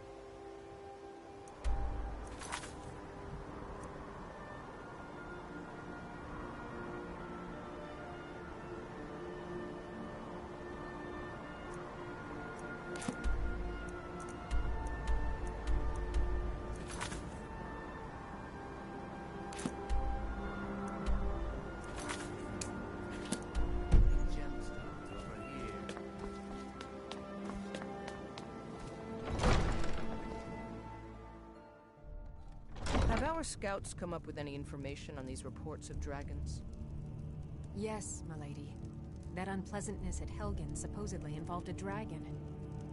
Have our scouts come up with any information on these reports of dragons? Yes, milady. That unpleasantness at Helgen supposedly involved a dragon.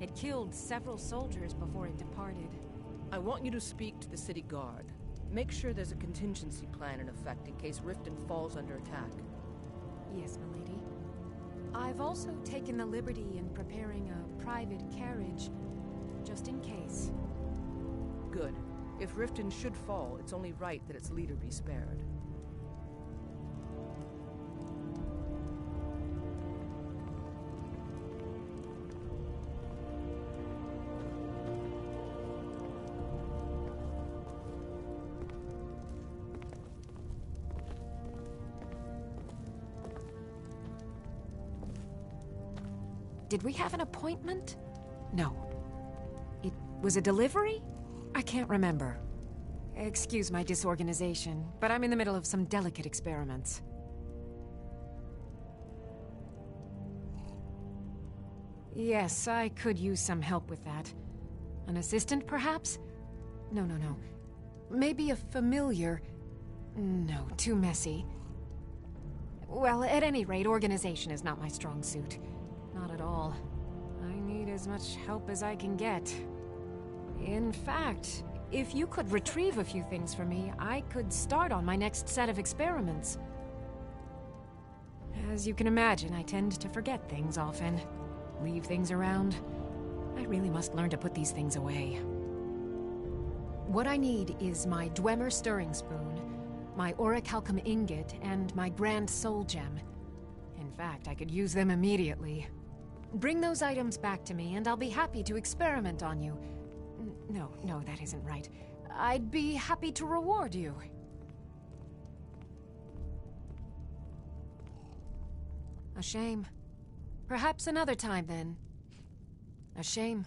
It killed several soldiers before it departed. I want you to speak to the city guard. Make sure there's a contingency plan in effect in case Riften falls under attack. Yes, milady. I've also taken the liberty in preparing a private carriage, just in case. Good. If Riften should fall, it's only right that its leader be spared. Did we have an appointment? No. It was a delivery? I can't remember. Excuse my disorganization, but I'm in the middle of some delicate experiments. Yes, I could use some help with that. An assistant, perhaps? No. Maybe a familiar. No, too messy. Well, at any rate, organization is not my strong suit. Not at all. I need as much help as I can get. In fact, if you could retrieve a few things for me, I could start on my next set of experiments. As you can imagine, I tend to forget things often. Leave things around. I really must learn to put these things away. What I need is my Dwemer stirring spoon, my orichalcum ingot, and my grand soul gem. In fact, I could use them immediately. Bring those items back to me, and I'll be happy to experiment on you. No, that isn't right. I'd be happy to reward you. A shame. Perhaps another time, then. A shame.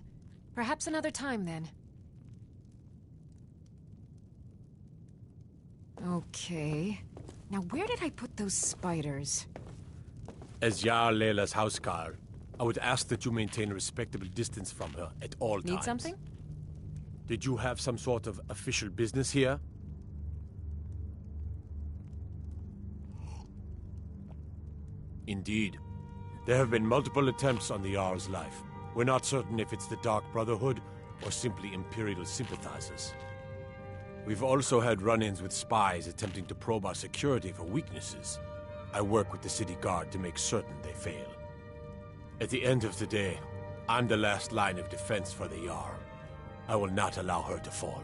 Perhaps another time, then. Okay. Now, where did I put those spiders? As Jarl Layla's houseguard, I would ask that you maintain a respectable distance from her at all times. Need something? Did you have some sort of official business here? Indeed. There have been multiple attempts on the Jarl's life. We're not certain if it's the Dark Brotherhood or simply Imperial sympathizers. We've also had run-ins with spies attempting to probe our security for weaknesses. I work with the city guard to make certain they fail. At the end of the day, I'm the last line of defense for the Jarl. I will not allow her to fall.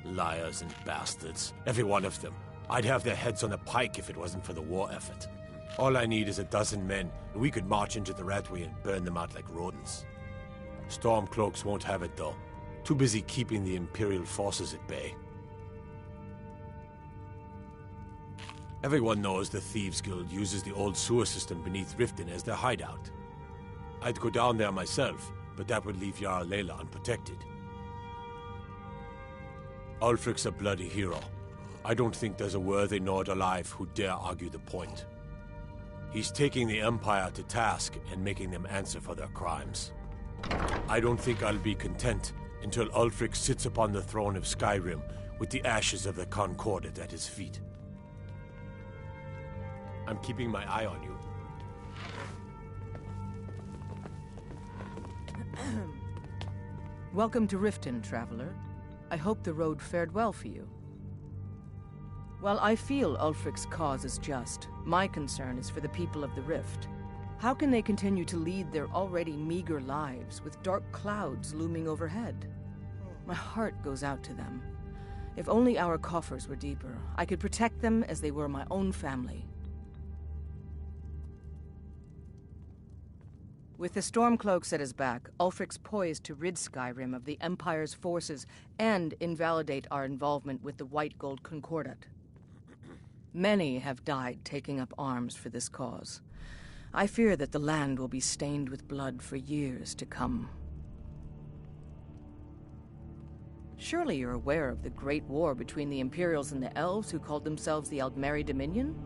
Liars and bastards, every one of them. I'd have their heads on a pike if it wasn't for the war effort. All I need is a dozen men, and we could march into the Ratway and burn them out like rodents. Stormcloaks won't have it, though. Too busy keeping the Imperial forces at bay. Everyone knows the Thieves Guild uses the old sewer system beneath Riften as their hideout. I'd go down there myself, but that would leave Jarl Layla unprotected. Ulfric's a bloody hero. I don't think there's a worthy Nord alive who dare argue the point. He's taking the Empire to task and making them answer for their crimes. I don't think I'll be content until Ulfric sits upon the throne of Skyrim with the ashes of the Concordat at his feet. I'm keeping my eye on you. Welcome to Riften, traveler. I hope the road fared well for you. While I feel Ulfric's cause is just, my concern is for the people of the Rift. How can they continue to lead their already meager lives with dark clouds looming overhead? My heart goes out to them. If only our coffers were deeper, I could protect them as they were my own family. With the Stormcloaks at his back, Ulfric's poised to rid Skyrim of the Empire's forces and invalidate our involvement with the White Gold Concordat. Many have died taking up arms for this cause. I fear that the land will be stained with blood for years to come. Surely you're aware of the Great War between the Imperials and the Elves who called themselves the Aldmeri Dominion?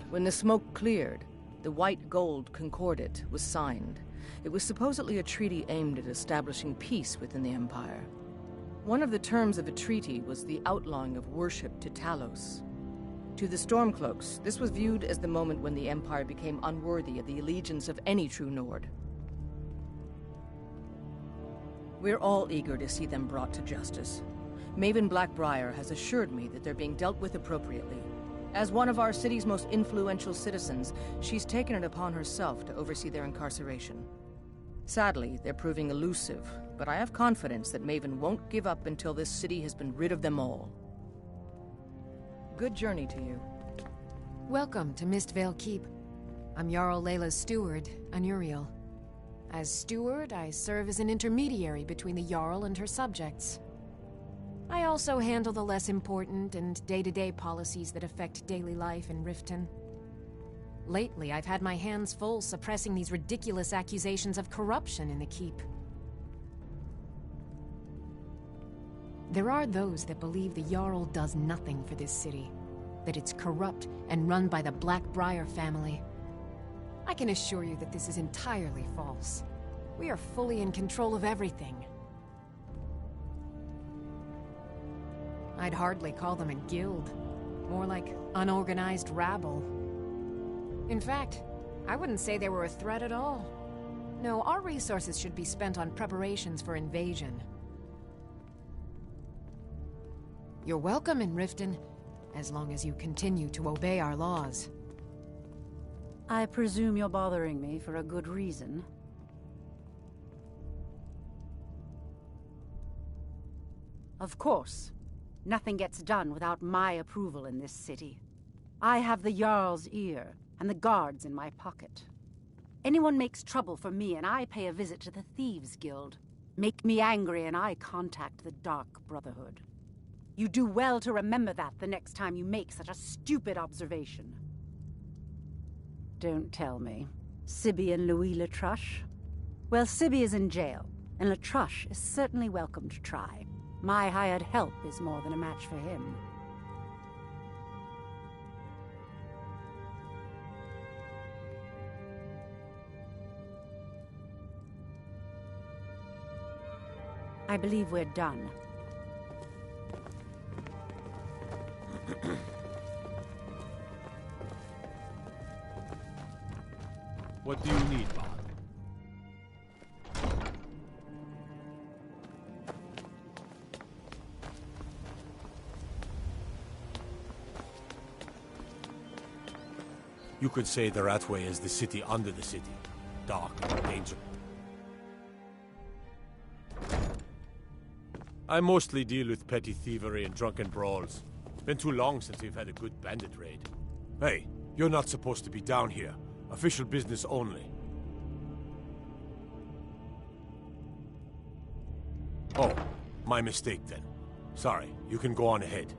When the smoke cleared, the White Gold Concordat was signed. It was supposedly a treaty aimed at establishing peace within the Empire. One of the terms of the treaty was the outlawing of worship to Talos. To the Stormcloaks, this was viewed as the moment when the Empire became unworthy of the allegiance of any true Nord. We're all eager to see them brought to justice. Maven Blackbriar has assured me that they're being dealt with appropriately. As one of our city's most influential citizens, she's taken it upon herself to oversee their incarceration. Sadly, they're proving elusive, but I have confidence that Maven won't give up until this city has been rid of them all. Good journey to you. Welcome to Mistvale Keep. I'm Jarl Layla's steward, Anuriel. As steward, I serve as an intermediary between the Jarl and her subjects. I also handle the less important and day-to-day policies that affect daily life in Riften. Lately, I've had my hands full suppressing these ridiculous accusations of corruption in the Keep. There are those that believe the Jarl does nothing for this city, that it's corrupt and run by the Blackbriar family. I can assure you that this is entirely false. We are fully in control of everything. I'd hardly call them a guild, more like unorganized rabble. In fact, I wouldn't say they were a threat at all. No, our resources should be spent on preparations for invasion. You're welcome in Riften, as long as you continue to obey our laws. I presume you're bothering me for a good reason. Of course. Nothing gets done without my approval in this city. I have the Jarl's ear, and the guards in my pocket. Anyone makes trouble for me, and I pay a visit to the Thieves Guild. Make me angry, and I contact the Dark Brotherhood. You do well to remember that the next time you make such a stupid observation. Don't tell me. Sibby and Louis Latruche? Well, Sibby is in jail, and Latruche is certainly welcome to try. My hired help is more than a match for him. I believe we're done. What do you need, Bob? You could say the Ratway is the city under the city. Dark, dangerous. I mostly deal with petty thievery and drunken brawls. Been too long since we've had a good bandit raid. Hey, you're not supposed to be down here. Official business only. Oh, my mistake then. Sorry, you can go on ahead.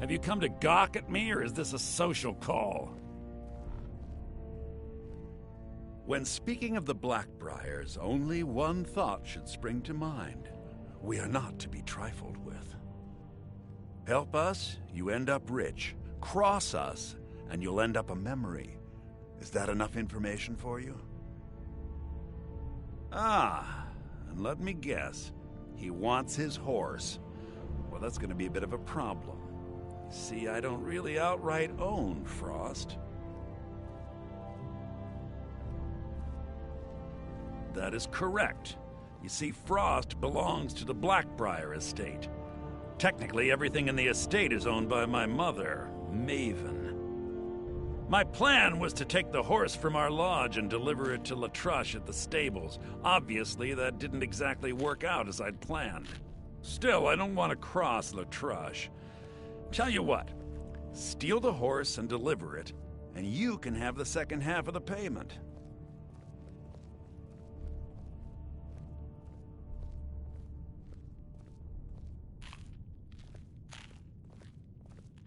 Have you come to gawk at me, or is this a social call? When speaking of the Blackbriars, only one thought should spring to mind. We are not to be trifled with. Help us, you end up rich. Cross us, and you'll end up a memory. Is that enough information for you? Ah, and let me guess. He wants his horse. Well, that's going to be a bit of a problem. See, I don't really outright own Frost. That is correct. You see, Frost belongs to the Blackbriar estate. Technically, everything in the estate is owned by my mother, Maven. My plan was to take the horse from our lodge and deliver it to Latruche at the stables. Obviously, that didn't exactly work out as I'd planned. Still, I don't want to cross Latruche. Tell you what, steal the horse and deliver it, and you can have the second half of the payment.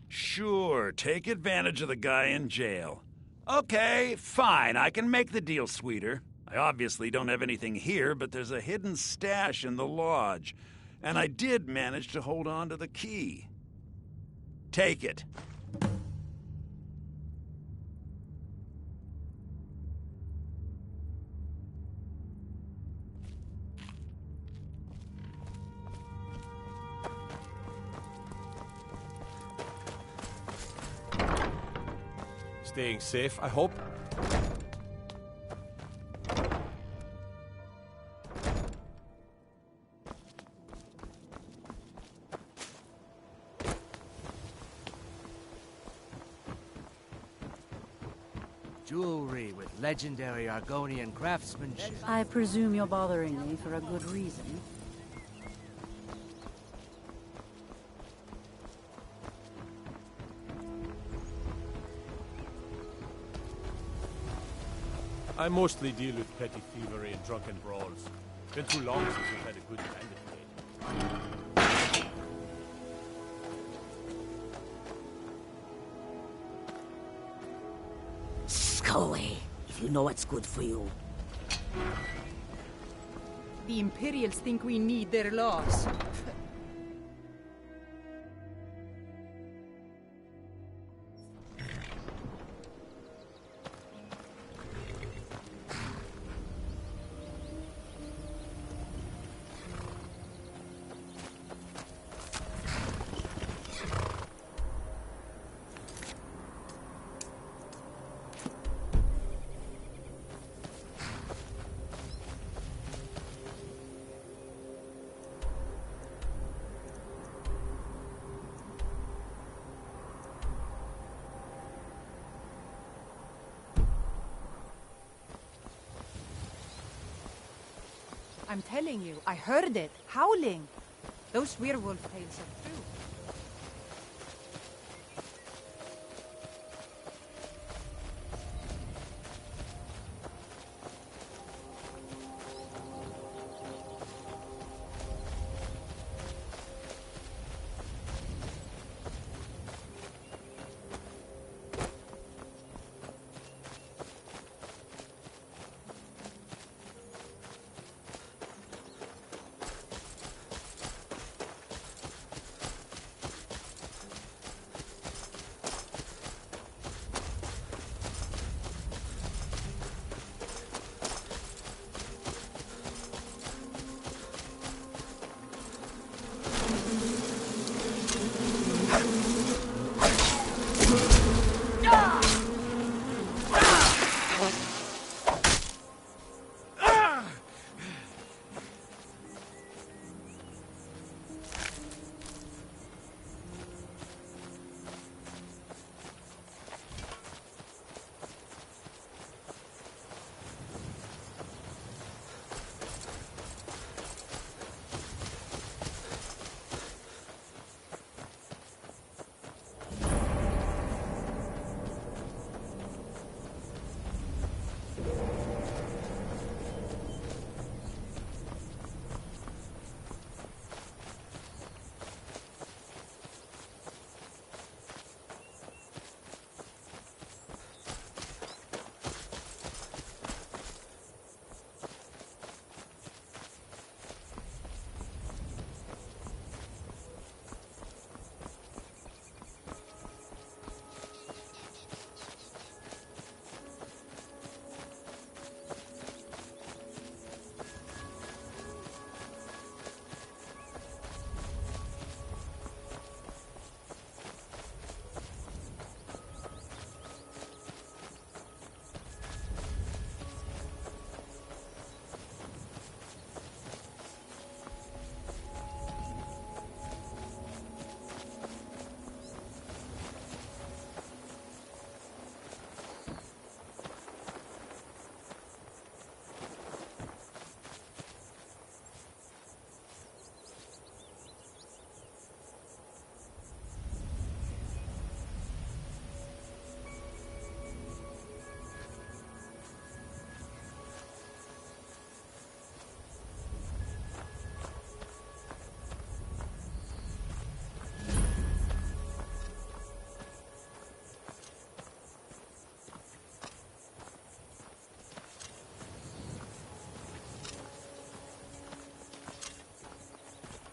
Sure, take advantage of the guy in jail. Okay, fine, I can make the deal sweeter. I obviously don't have anything here, but there's a hidden stash in the lodge, and I did manage to hold on to the key. Take it. Staying safe, I hope. Jewelry with legendary Argonian craftsmanship. I presume you're bothering me for a good reason. I mostly deal with petty thievery and drunken brawls. Been too long since we've had a good bandit raid. Go away, if you know what's good for you. The Imperials think we need their laws. I'm telling you, I heard it, howling. Those werewolf tales are true.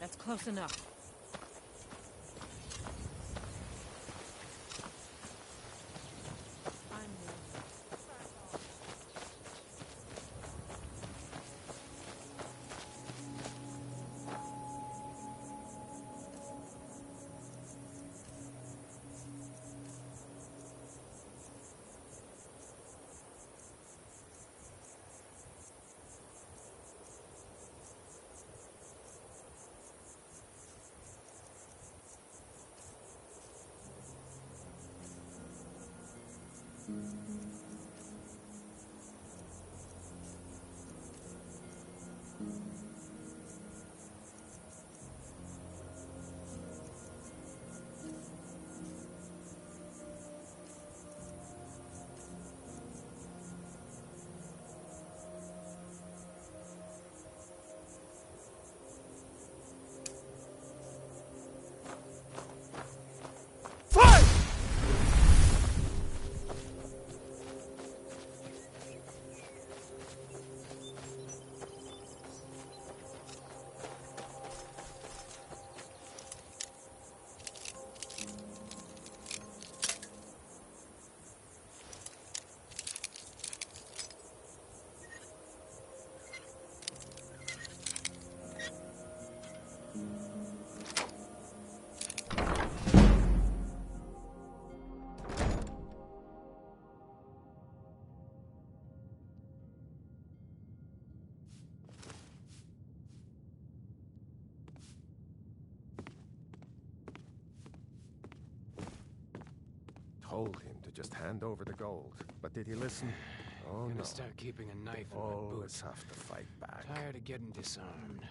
That's close enough. Told him to just hand over the gold, but did he listen? Oh, Gonna no. start keeping a knife in my Oh, boot. let's have to fight back. Tired of getting disarmed.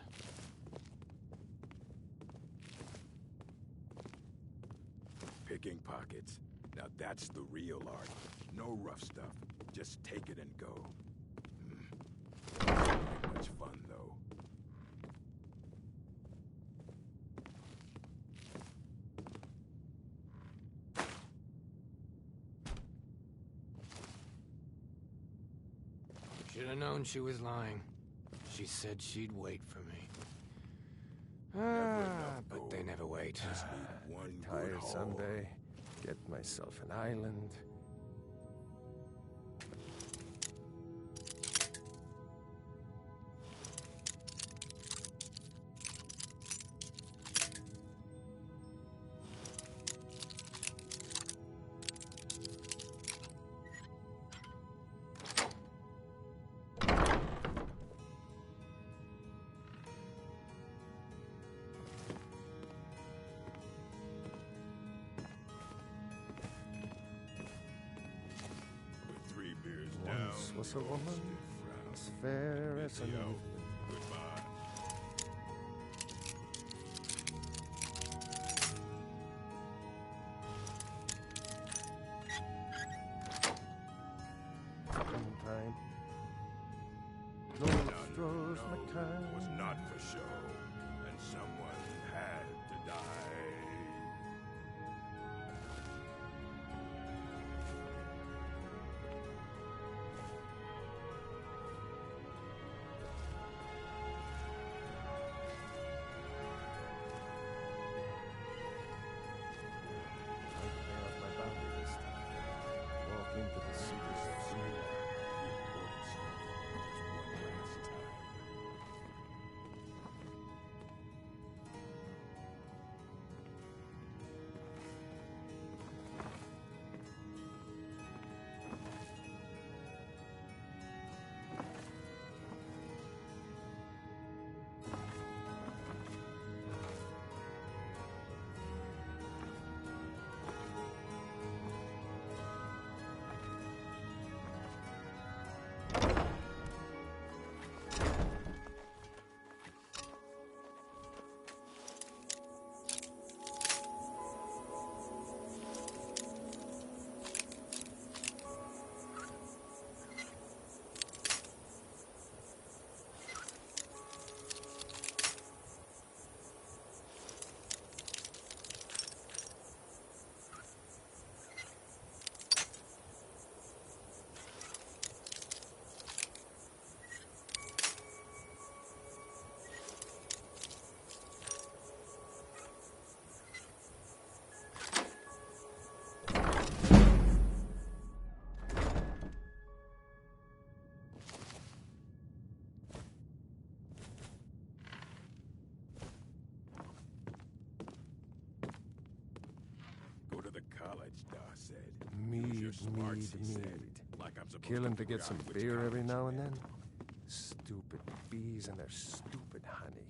Picking pockets. Now that's the real art. No rough stuff. Just take it and go. Not much fun, though. Should have known she was lying. She said she'd wait for me. But they never wait. Just need one Retire good haul. someday. Get myself an island. Once was a woman, as fair as an evening. Goodbye. Time. No straws, my time. Was not for show, and someone had to die. Into the secrets of Shadr. Mead. Like I'm supposed Kill him to figure get some out which beer every college now and I'm then. Stupid bees and their stupid honey.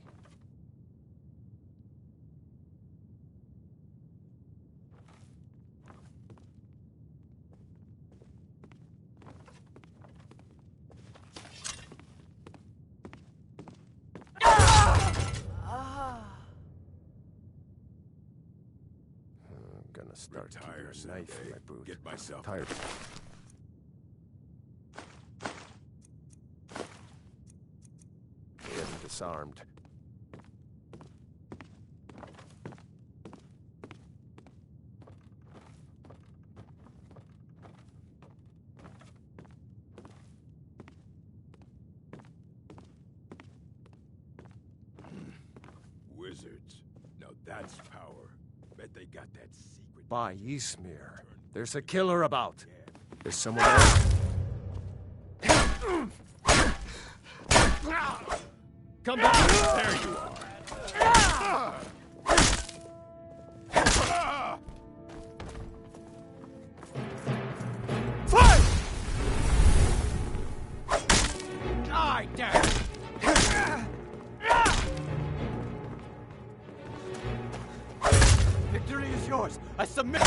I'm gonna start keeping a knife in my boot. Get myself Tired. Getting disarmed. Wizards. Now that's power. Bet they got that secret. By Ysmir. There's a killer about. There's someone else. Come back! There you are! Fight! Die, damn! Victory is yours. I submit.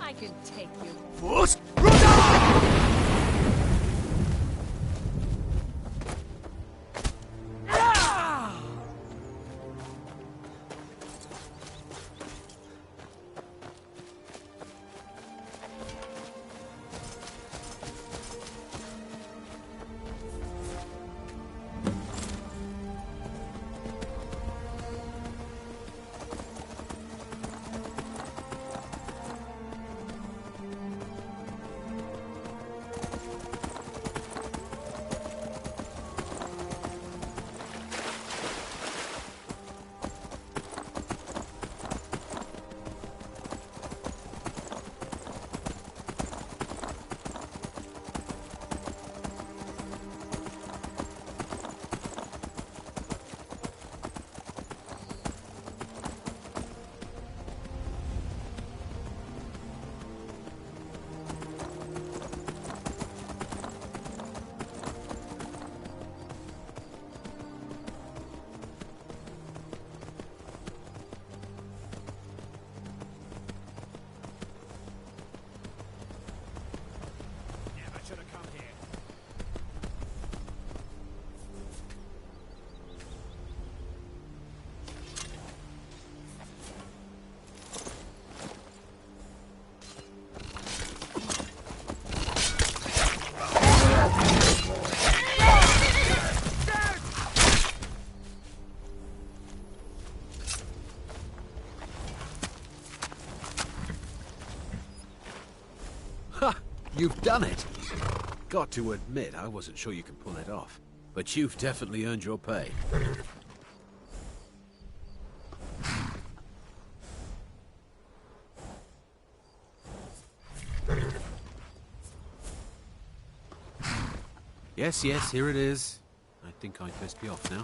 I can take you. You've done it! Got to admit, I wasn't sure you could pull it off. But you've definitely earned your pay. Yes, yes, here it is. I think I'd best be off now.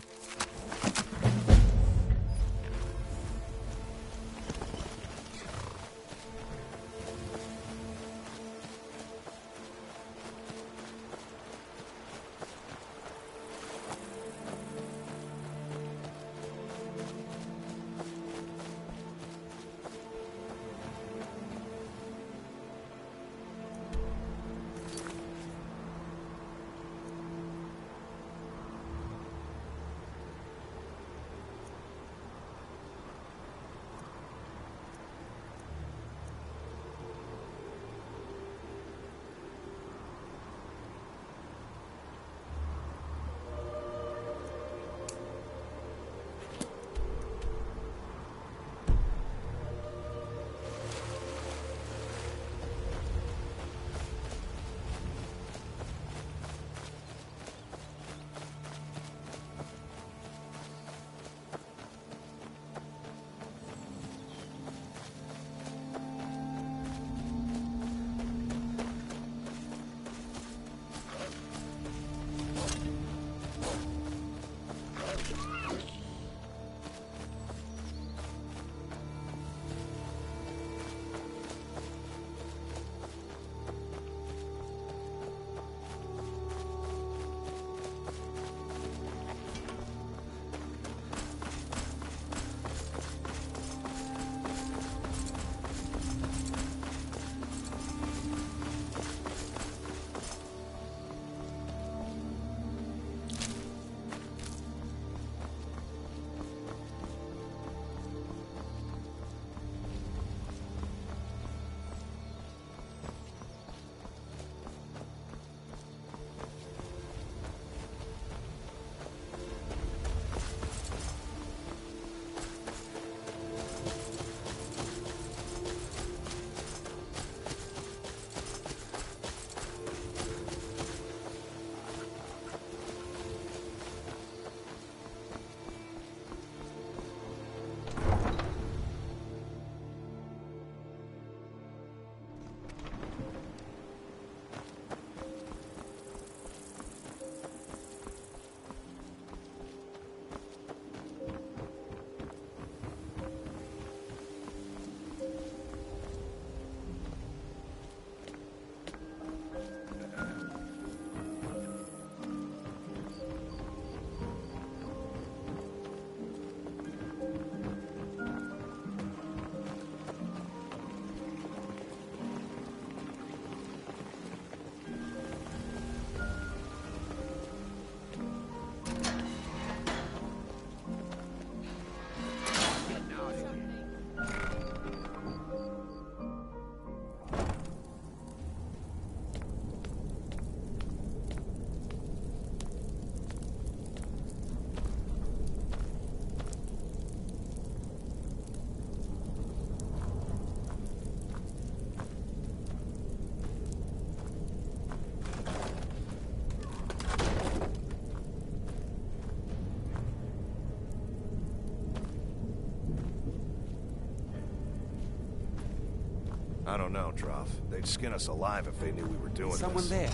I don't know, Trough. They'd skin us alive if they knew we were doing this. Someone there.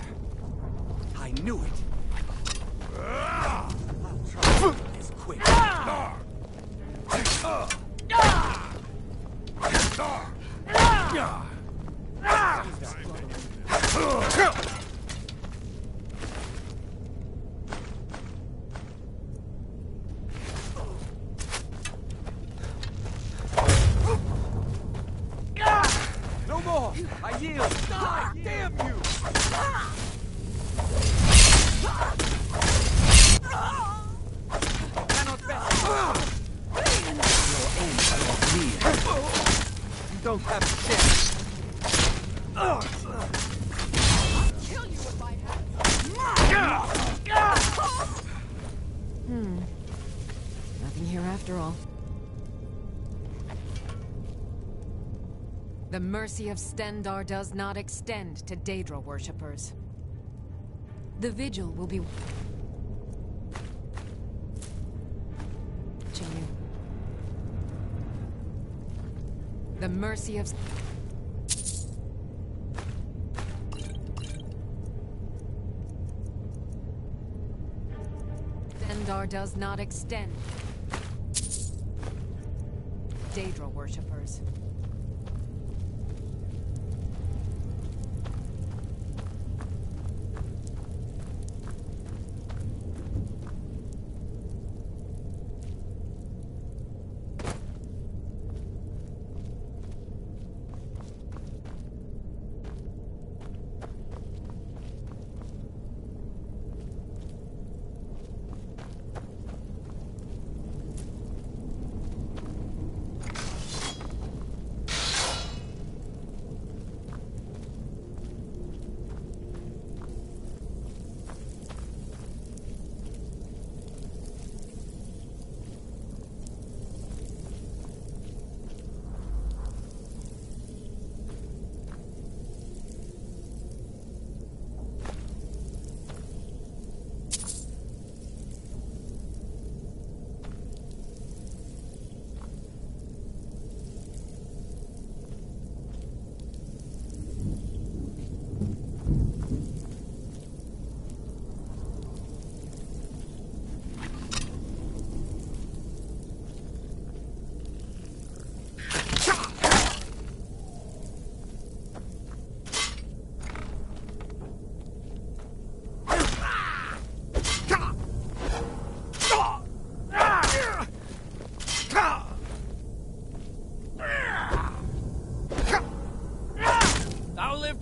I knew it. It's quick. No more! I yield! Die! Damn you! Cannot rest. Your aim of me. You don't have a chance. Kill you if I have. Nothing here after all. The mercy of Stendarr does not extend to Daedra worshippers. The vigil will be... watching you. The mercy of... Stendarr does not extend. Daedra worshippers.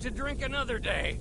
To drink another day.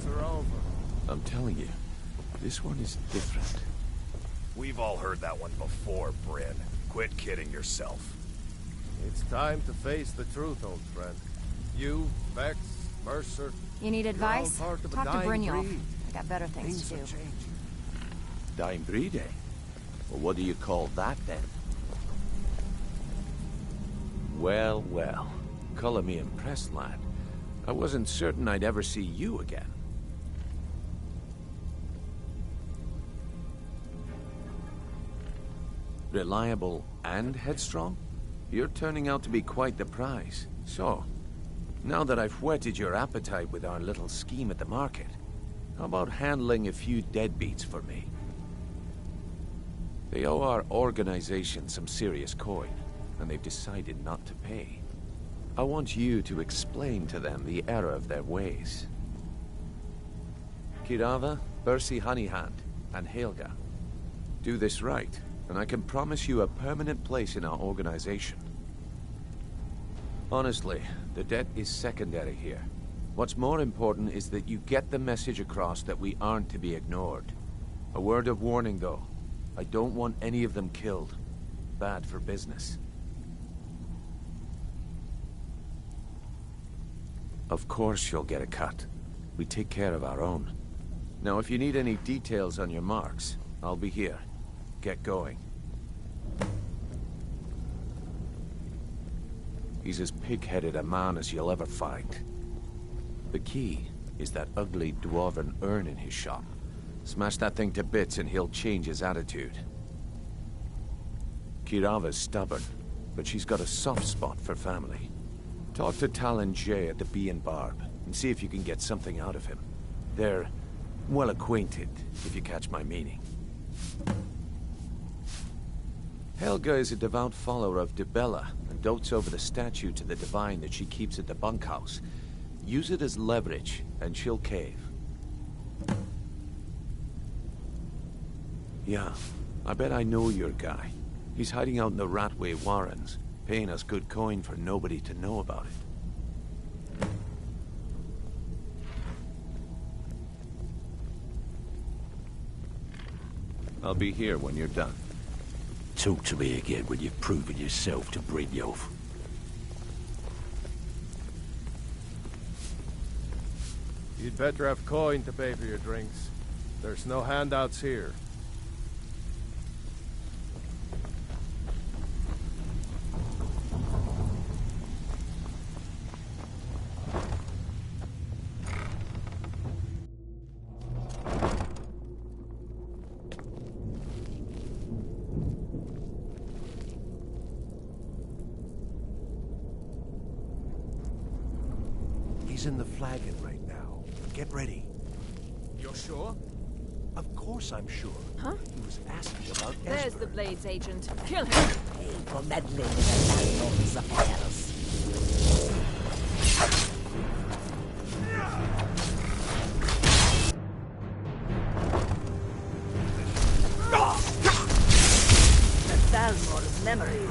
fights are over. I'm telling you, this one is different. We've all heard that one before, Bryn. Quit kidding yourself. It's time to face the truth, old friend. You, Vex, Mercer... You need advice? You're all part of a Talk to dying Brynjolf. breed. I got better things to do. Dying breed, eh? Well, what do you call that, then? Well, well. Color me impressed, lad. I wasn't certain I'd ever see you again. Reliable and headstrong? You're turning out to be quite the prize. So, now that I've whetted your appetite with our little scheme at the market, how about handling a few deadbeats for me? They owe our organization some serious coin, and they've decided not to pay. I want you to explain to them the error of their ways. Kirava, Bersi Honeyhand, and Helga. Do this right, and I can promise you a permanent place in our organization. Honestly, the debt is secondary here. What's more important is that you get the message across that we aren't to be ignored. A word of warning, though. I don't want any of them killed. Bad for business. Of course you'll get a cut. We take care of our own. Now, if you need any details on your marks, I'll be here. Get going. He's as pig-headed a man as you'll ever find. The key is that ugly dwarven urn in his shop. Smash that thing to bits and he'll change his attitude. Kirava's stubborn, but she's got a soft spot for family. Talk to Brand-Shei at the Bee and Barb, and see if you can get something out of him. They're well acquainted, if you catch my meaning. Helga is a devout follower of Dibella, and dotes over the statue to the divine that she keeps at the bunkhouse. Use it as leverage, and she'll cave. Yeah, I bet I know your guy. He's hiding out in the Ratway Warrens, paying us good coin for nobody to know about it. I'll be here when you're done. Talk to me again when you've proven yourself to Brynjolf. You'd better have coin to pay for your drinks. There's no handouts here. He's in the flagon right now. Get ready. You're sure? Of course I'm sure. Huh? He was asking about There's Esper. the Blades agent. Kill him! Hey, for meddling in the landlord's affairs. The Thalmor's memories.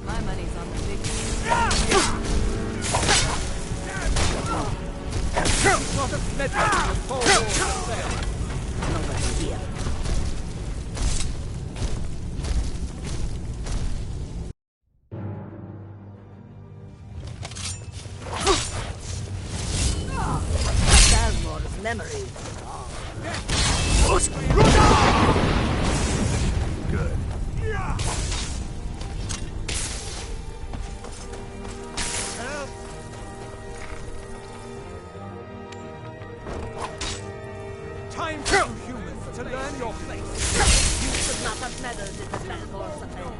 My money's on the big Not a meddling in the Four Walls affair. Nobody here. Thalmor's memories. Good. Time for you humans to learn your place. You should not have meddled in the Thalmor's affairs.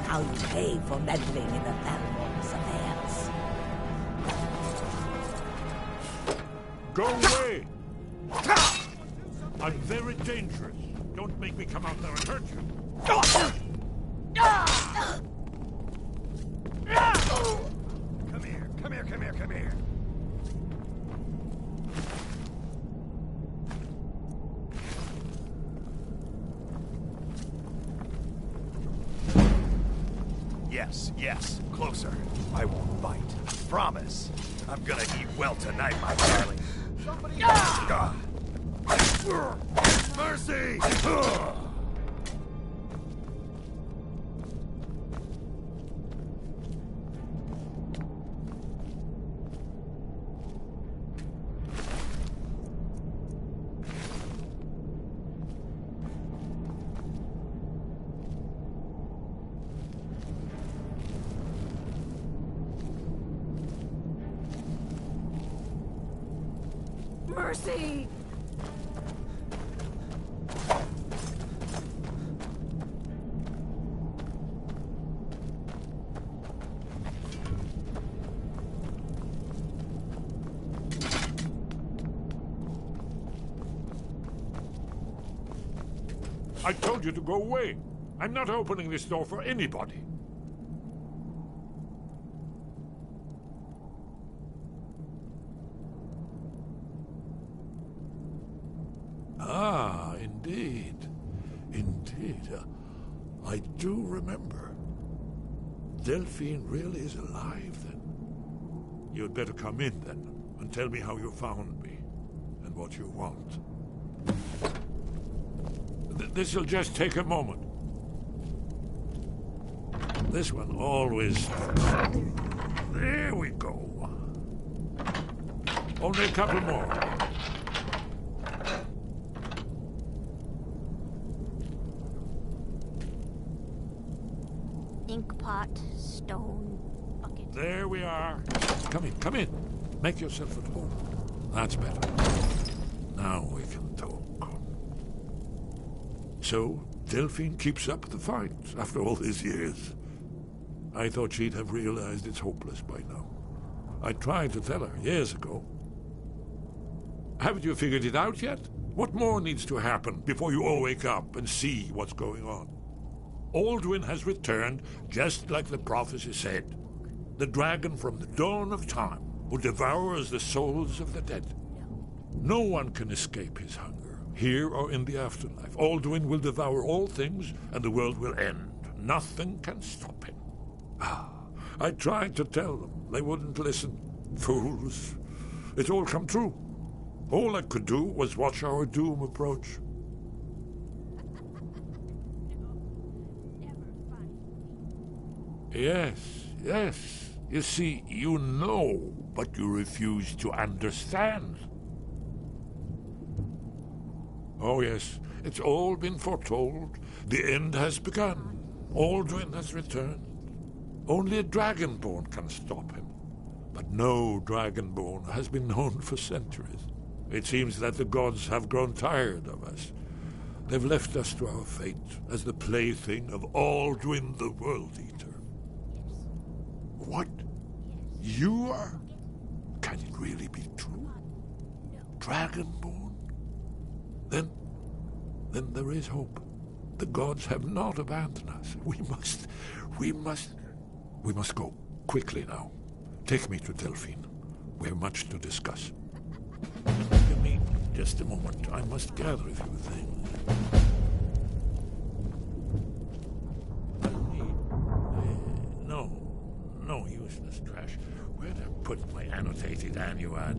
I'll pay for meddling in the Thalmor's affairs. Go away! I'm very dangerous. Don't make me come out there and hurt you. Yes, yes, closer. I won't bite. Promise. I'm gonna eat well tonight, my darling. Somebody... Mercy! Mercy! I told you to go away. I'm not opening this door for anybody. Ah, indeed. Indeed. I do remember. Delphine really is alive, then. You'd better come in, then, and tell me how you found me, and what you want. This'll just take a moment. This one always... There we go. Only a couple more. Inkpot, stone, bucket. There we are. Come in, come in. Make yourself at home. That's better. Now we can talk. So, Delphine keeps up the fight after all these years. I thought she'd have realized it's hopeless by now. I tried to tell her years ago. Haven't you figured it out yet? What more needs to happen before you all wake up and see what's going on? Alduin has returned just like the prophecy said. The dragon from the dawn of time who devours the souls of the dead. No one can escape his hunger. Here or in the afterlife, Alduin will devour all things, and the world will end. Nothing can stop him. I tried to tell them. They wouldn't listen. Fools. It's all come true. All I could do was watch our doom approach. Yes, yes. You see, you know, but you refuse to understand. Oh, yes, it's all been foretold. The end has begun. Alduin has returned. Only a dragonborn can stop him. But no dragonborn has been known for centuries. It seems that the gods have grown tired of us. They've left us to our fate as the plaything of Alduin the World Eater. What? You are? Can it really be true? Dragonborn? Then there is hope. The gods have not abandoned us. We must go quickly now. Take me to Delphine. We have much to discuss. Give me just a moment. I must gather a few things. No useless trash. Where'd I put my annotated annuad?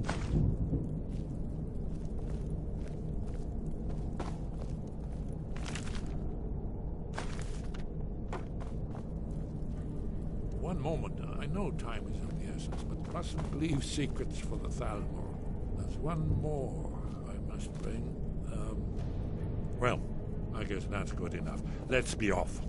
One moment. I know time is of the essence, but mustn't leave secrets for the Thalmor. There's one more I must bring. Well, I guess that's good enough. Let's be off.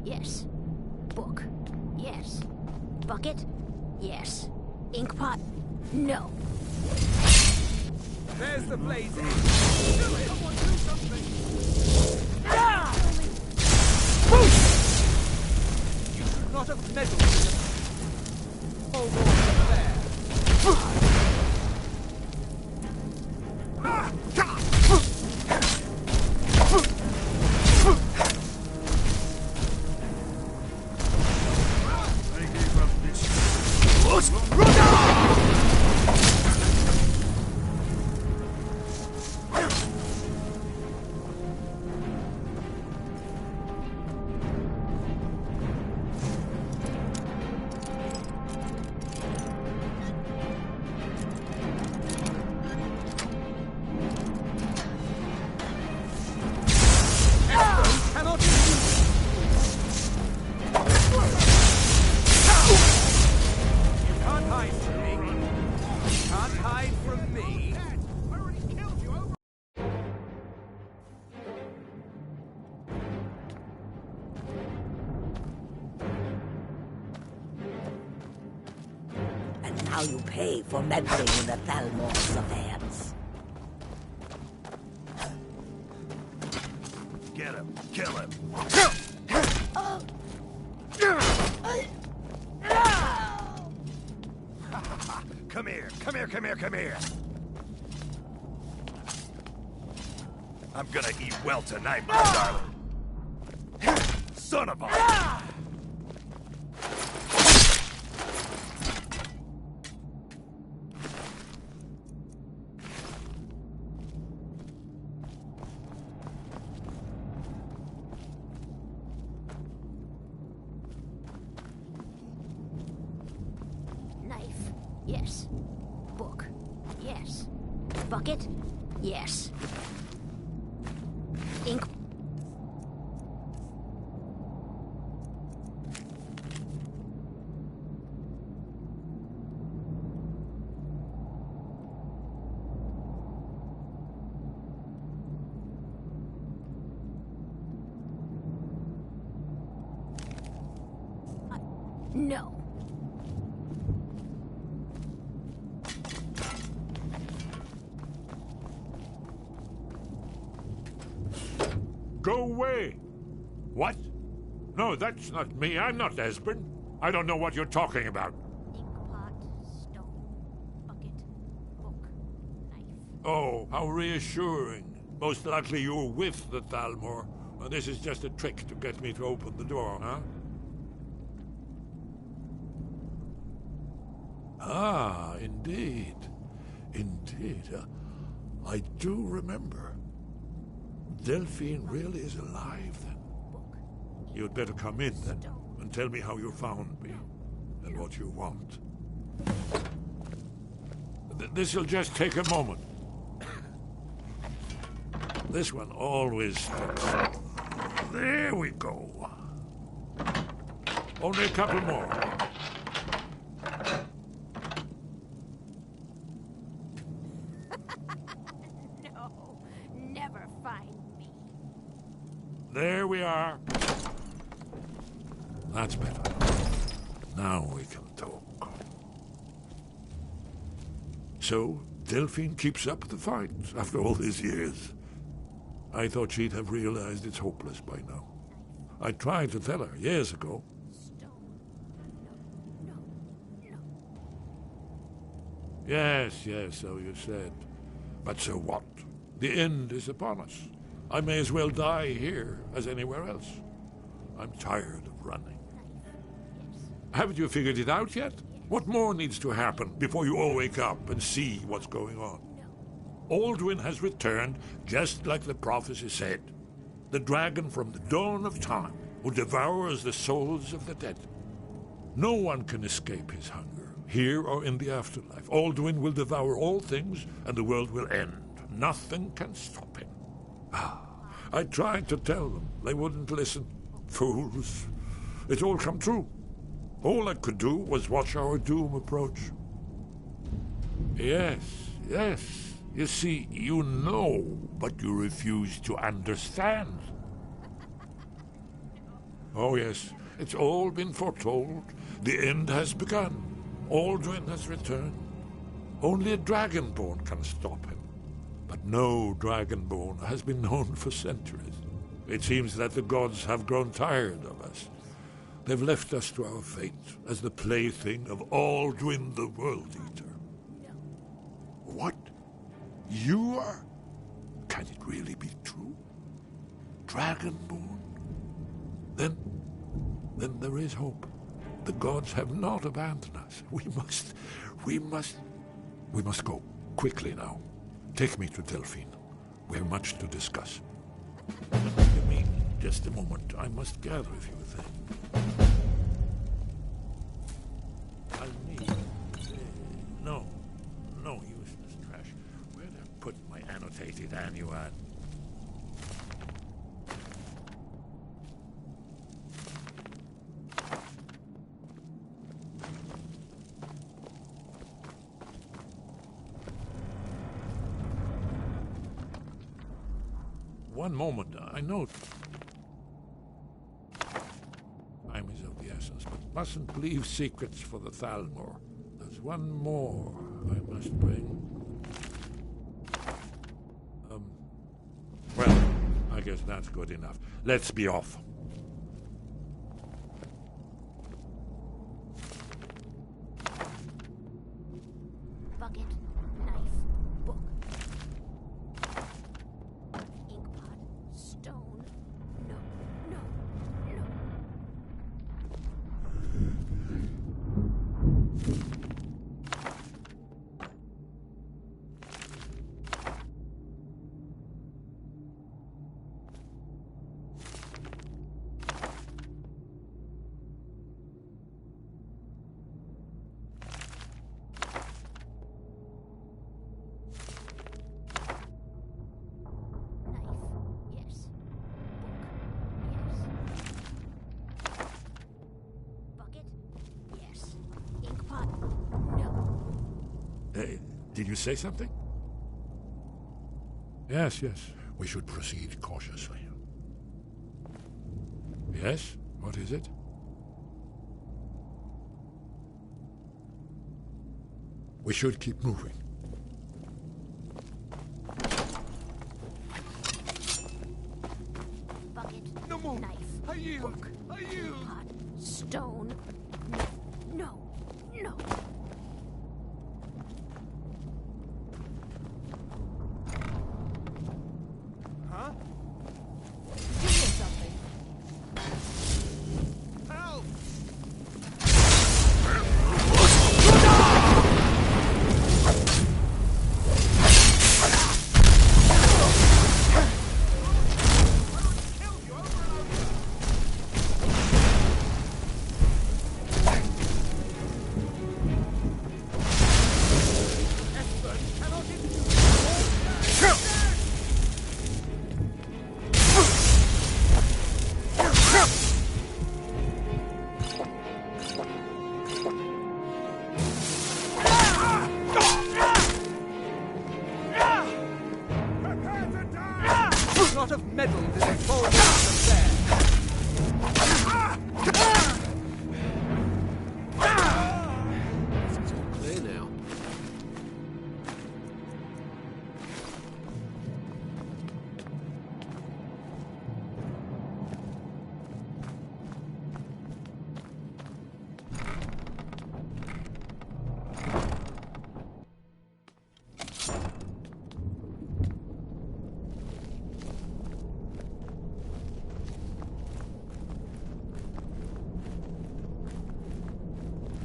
Yes. Book? Yes. Bucket? Yes. Ink pot? No. There's the blazing. Someone do something. Ah! You should not have meddled with the whole world affair. Now you pay for meddling in the Thalmor's affairs. Get him! Kill him! Come here! Come here! Come here! Come here! I'm gonna eat well tonight, my darling. Son of a... Yes. Book? Yes. Bucket? Yes. Ink? No. Go away! What? No, that's not me. I'm not Esbern. I don't know what you're talking about. Inkpot, stone, bucket, book, knife. Oh, how reassuring. Most likely you're with the Thalmor. This is just a trick to get me to open the door, huh? Ah, indeed. Indeed. I do remember. Delphine really is alive, then. You'd better come in, then, and tell me how you found me, and what you want. This'll just take a moment. This one always fits. There we go. Only a couple more. No, never find me. There we are. That's better. Now we can talk. So, Delphine keeps up the fight after all these years. I thought she'd have realized it's hopeless by now. I tried to tell her years ago. Yes, so you said. But so what? The end is upon us. I may as well die here as anywhere else. I'm tired of running. Haven't you figured it out yet? What more needs to happen before you all wake up and see what's going on? Alduin has returned just like the prophecy said. The dragon from the dawn of time who devours the souls of the dead. No one can escape his hunger, here or in the afterlife. Alduin will devour all things and the world will end. Nothing can stop him. I tried to tell them. They wouldn't listen. Fools. It's all come true. All I could do was watch our doom approach. Yes. You see, you know, but you refuse to understand. Oh yes, it's all been foretold. The end has begun. Alduin has returned. Only a dragonborn can stop him. But no dragonborn has been known for centuries. It seems that the gods have grown tired of us. They've left us to our fate as the plaything of Alduin the World Eater. What? You are? Can it really be true? Dragonborn? Then there is hope. The gods have not abandoned us. We must go quickly now. Take me to Delphine. We have much to discuss. Give me just a moment. I must gather a few things. I'll need... No, useless trash. Where'd I put my annotated annuad? One moment, I know time is of the essence, but mustn't leave secrets for the Thalmor. There's one more I must bring. Well, I guess that's good enough. Let's be off. Bucket, knife, book. Inkpot, stone. No. Did you say something? Yes. We should proceed cautiously. Yes? What is it? We should keep moving. Bucket, no more. Knife, I yield. book, I yield. Inkpot, stone. No.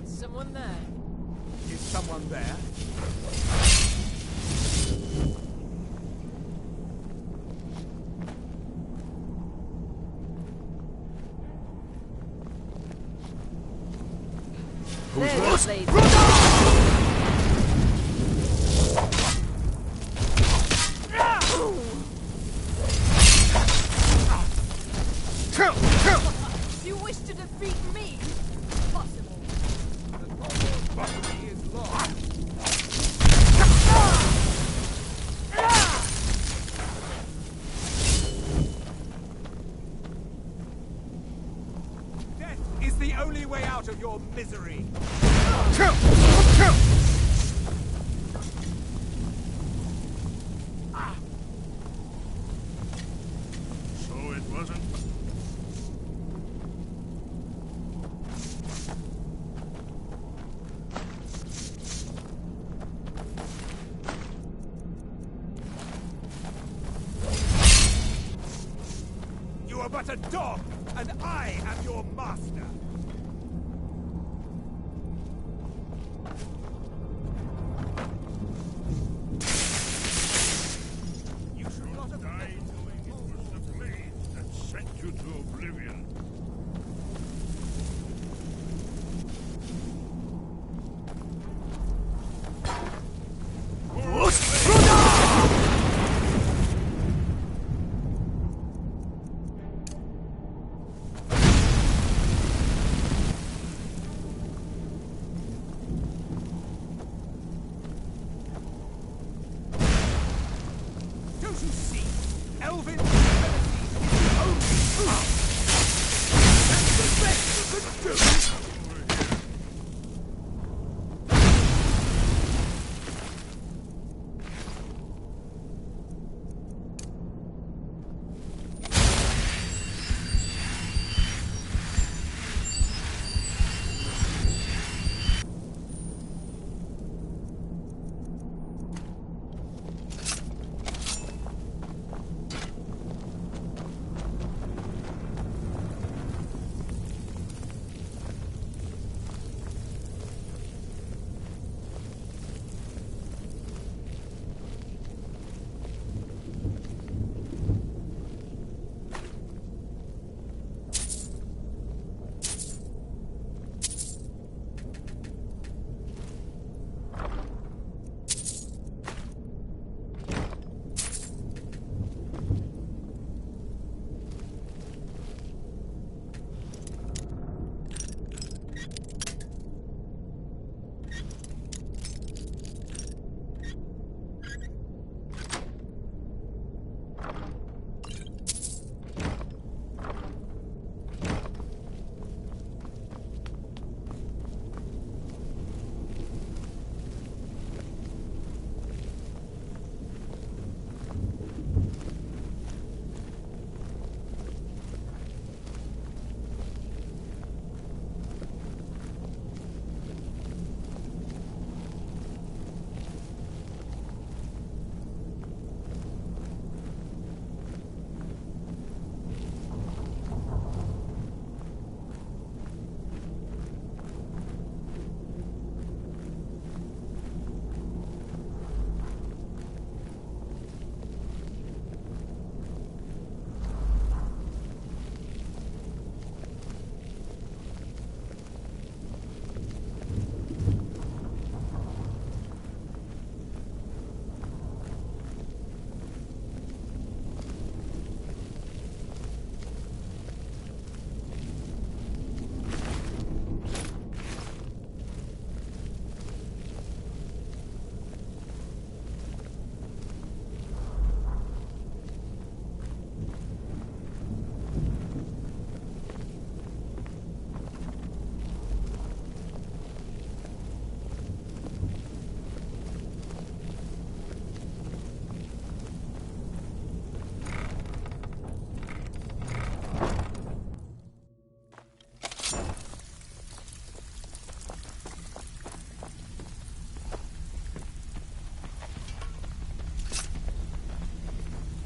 Someone there? Is someone there? Who's lady? Do you wish to defeat me? Possible. The property is lost. way out of your misery! So it wasn't... You are but a dog, and I am your master! You should not have died knowing it was the blade that sent you to oblivion. Don't you see? Elvin Madesi is the only truth! That's the best you could do!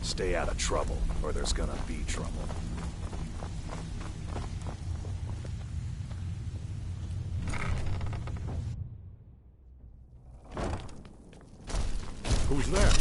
Stay out of trouble, or there's gonna be trouble. Who's there?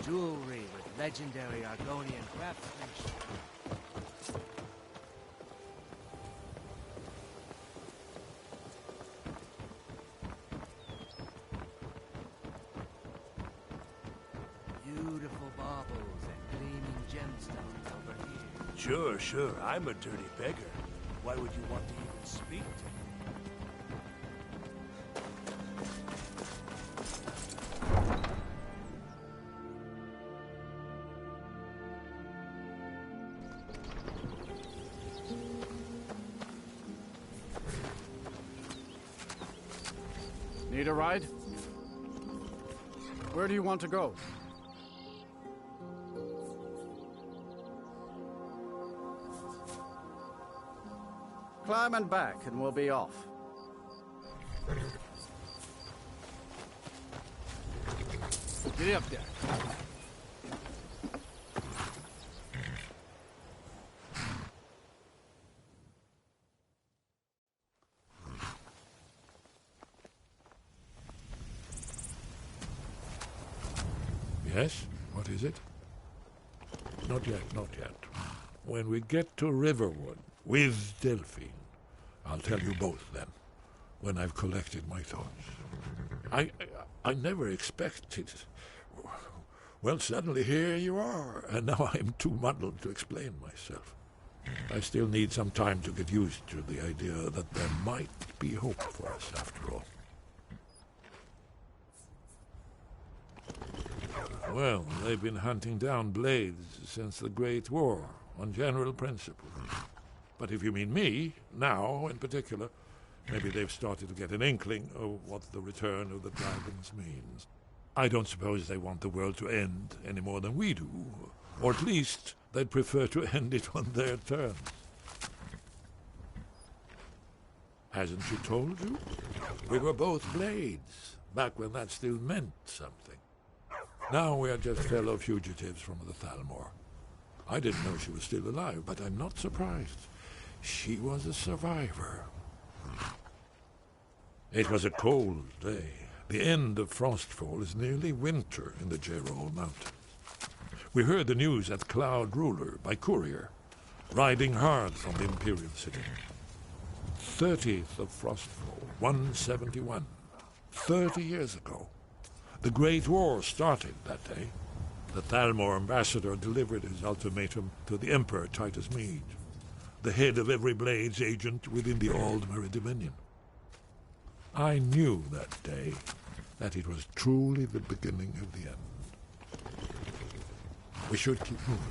Jewelry with legendary Argonian craftsmanship. Beautiful baubles and gleaming gemstones over here. Sure. I'm a dirty beggar. Why would you want to even speak to me? Need a ride? Where do you want to go? Climb and back, and we'll be off. Get up there. Yes? What is it? Not yet. When we get to Riverwood with Delphine, I'll tell you both then, when I've collected my thoughts. I never expected... Well, suddenly here you are, and now I'm too muddled to explain myself. I still need some time to get used to the idea that there might be hope for us after all. Well, they've been hunting down blades since the Great War, on general principles. But if you mean me, now in particular, maybe they've started to get an inkling of what the return of the dragons means. I don't suppose they want the world to end any more than we do, or at least they'd prefer to end it on their terms. Hasn't she told you? We were both blades, back when that still meant something. Now we are just fellow fugitives from the Thalmor. I didn't know she was still alive, but I'm not surprised. She was a survivor. It was a cold day. The end of Frostfall is nearly winter in the Gerol Mountains. We heard the news at Cloud Ruler by courier, riding hard from the Imperial City. 30th of Frostfall, 171. 30 years ago. The Great War started that day. The Thalmor ambassador delivered his ultimatum to the Emperor Titus Mede, the head of every Blades agent within the Aldmeri Dominion. I knew that day that it was truly the beginning of the end. We should keep moving.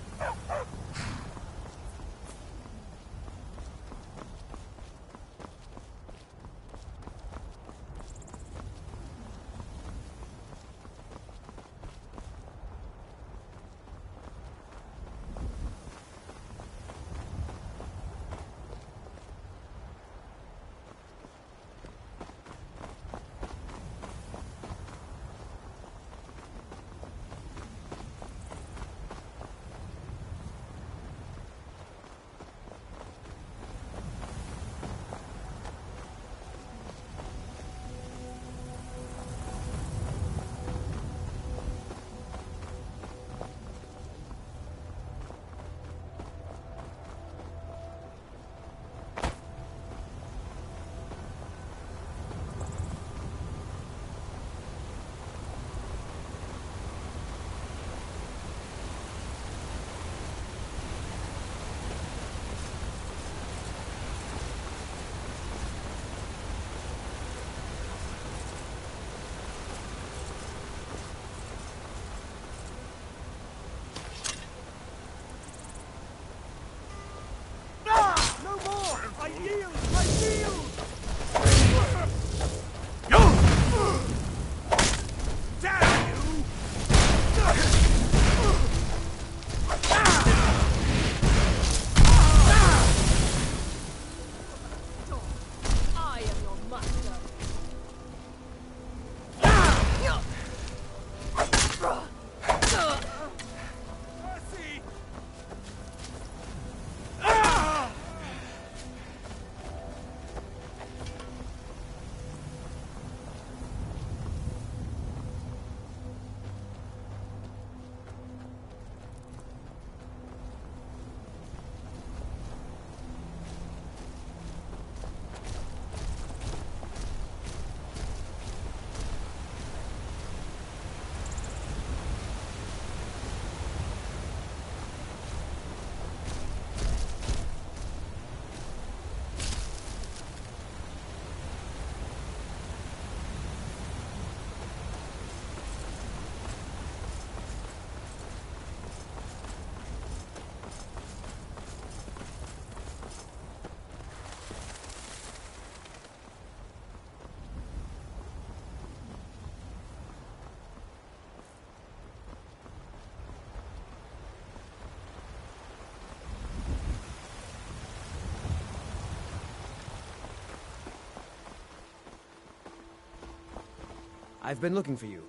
I've been looking for you.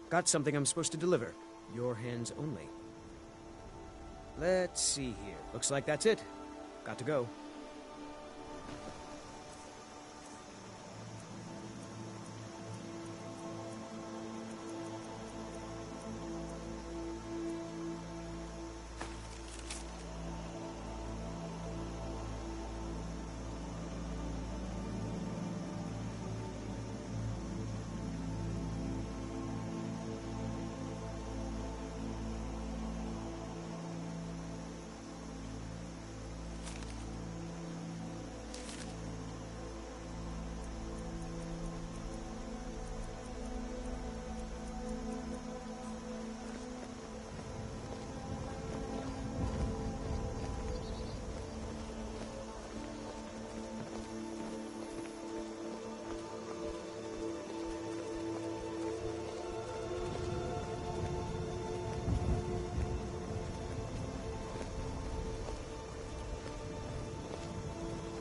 Got something I'm supposed to deliver. Your hands only. Let's see here. Looks like that's it. Got to go.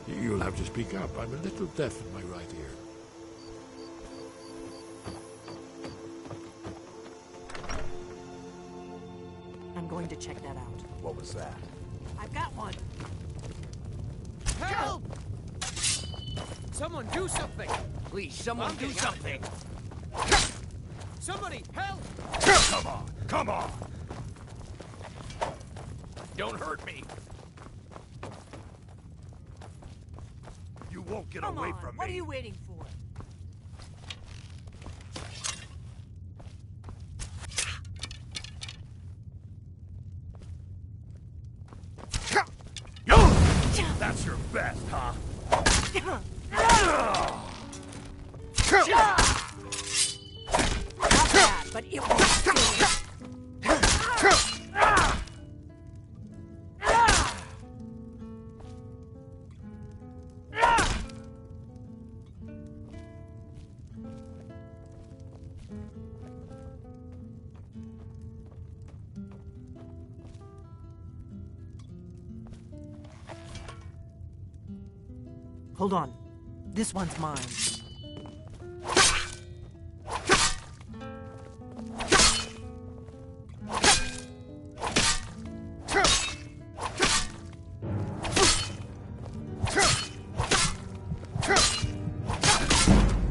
You'll have to speak up. I'm a little deaf in my right ear. I'm going to check that out. What was that? I've got one! Help! Someone do something! Please, someone do something! Somebody, help! Come on! Come on! Don't hurt me! You won't get Come away on, from me! what are you waiting for? That's your best, huh? Not bad, but it won't stay. Hold on. This one's mine.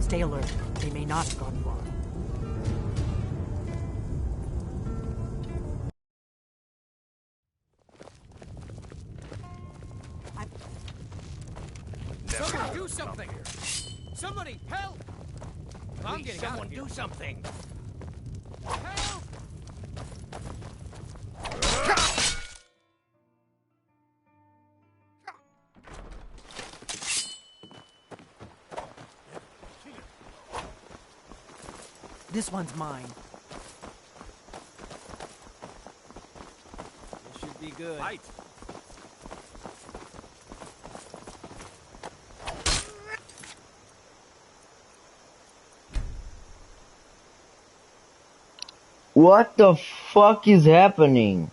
Stay alert. They may not have gone far. Someone do something! Somebody, help! I'm Please, getting someone out of here. do something! Help! This one's mine. This should be good. Fight! What the fuck is happening?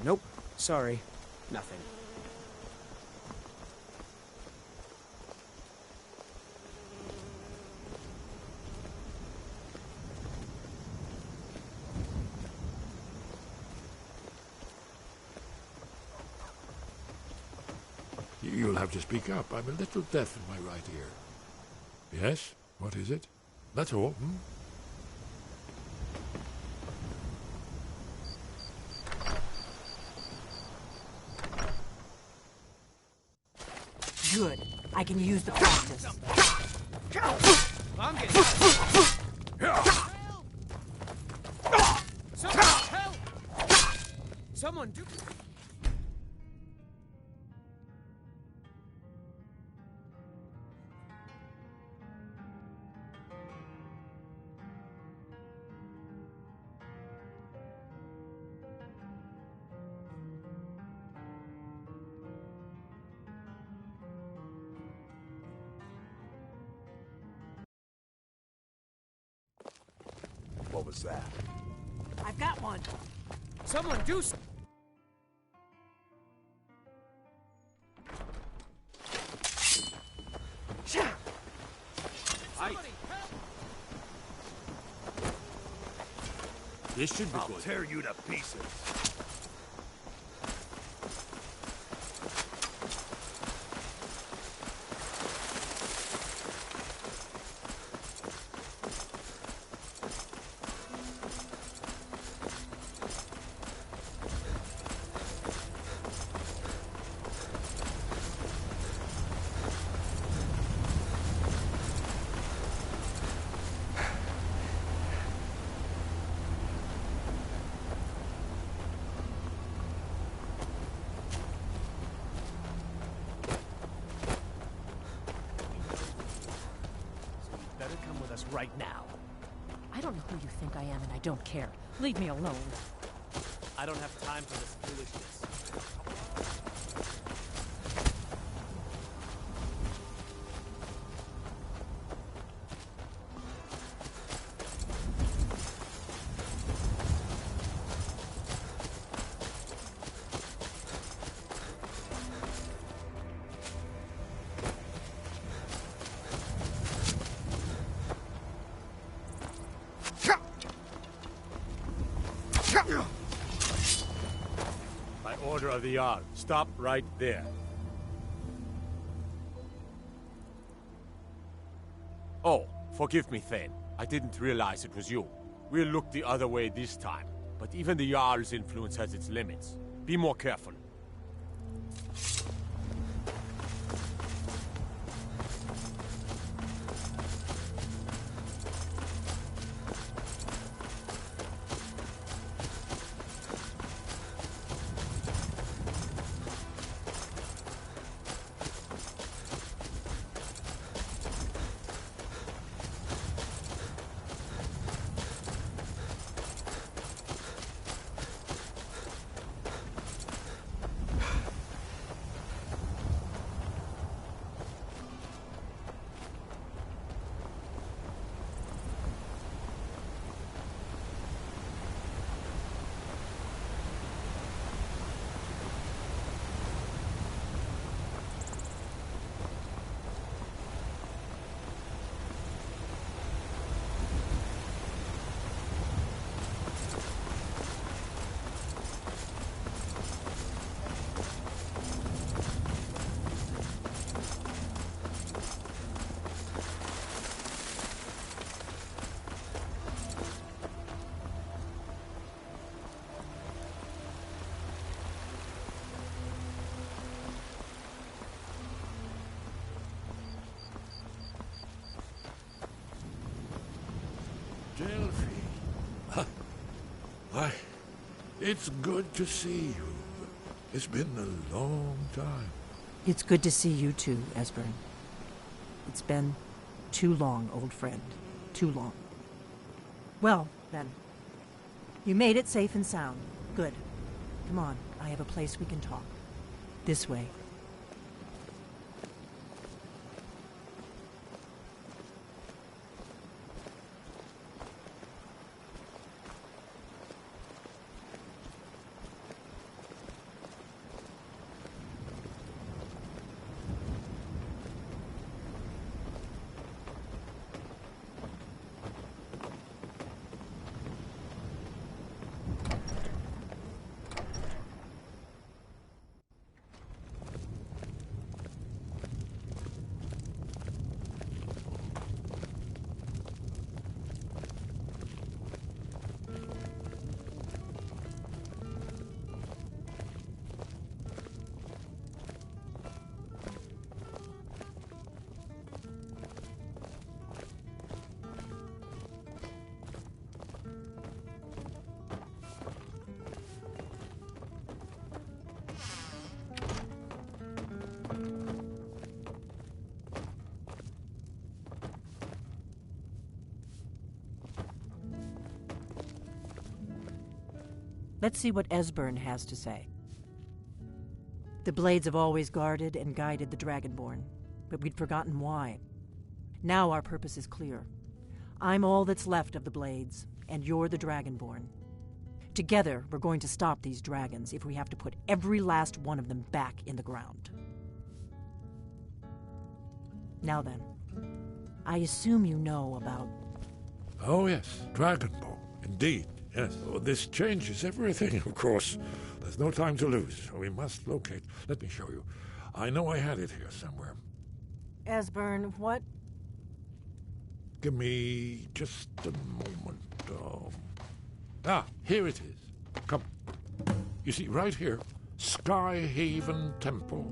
Nope. Sorry. Nothing. You'll have to speak up. I'm a little deaf in my right ear. Yes? What is it? That's all, hmm? Good. I can use the practice. I'm getting out. Help! Someone help! Someone do... was that? I've got one. Someone do This should be I'll good. tear you to pieces. right now. I don't know who you think I am, and I don't care. Leave me alone. I don't have time for this foolishness. By order of the Jarl, stop right there. Oh, forgive me, Thane. I didn't realize it was you. We'll look the other way this time. But even the Jarl's influence has its limits. Be more careful. Why, it's good to see you. It's been a long time. It's good to see you too, Esbern. It's been too long, old friend. Too long. Well, then. You made it safe and sound. Good. Come on, I have a place we can talk. This way. Let's see what Esbern has to say. The Blades have always guarded and guided the Dragonborn, but we'd forgotten why. Now our purpose is clear. I'm all that's left of the Blades, and you're the Dragonborn. Together, we're going to stop these dragons if we have to put every last one of them back in the ground. Now then, I assume you know about... Oh yes, Dragonborn. Indeed, yes. Oh, this changes everything, of course. There's no time to lose, so we must locate. Let me show you. I know I had it here somewhere. Esbern, what? Give me just a moment. Here it is. Come. You see, right here, Skyhaven Temple.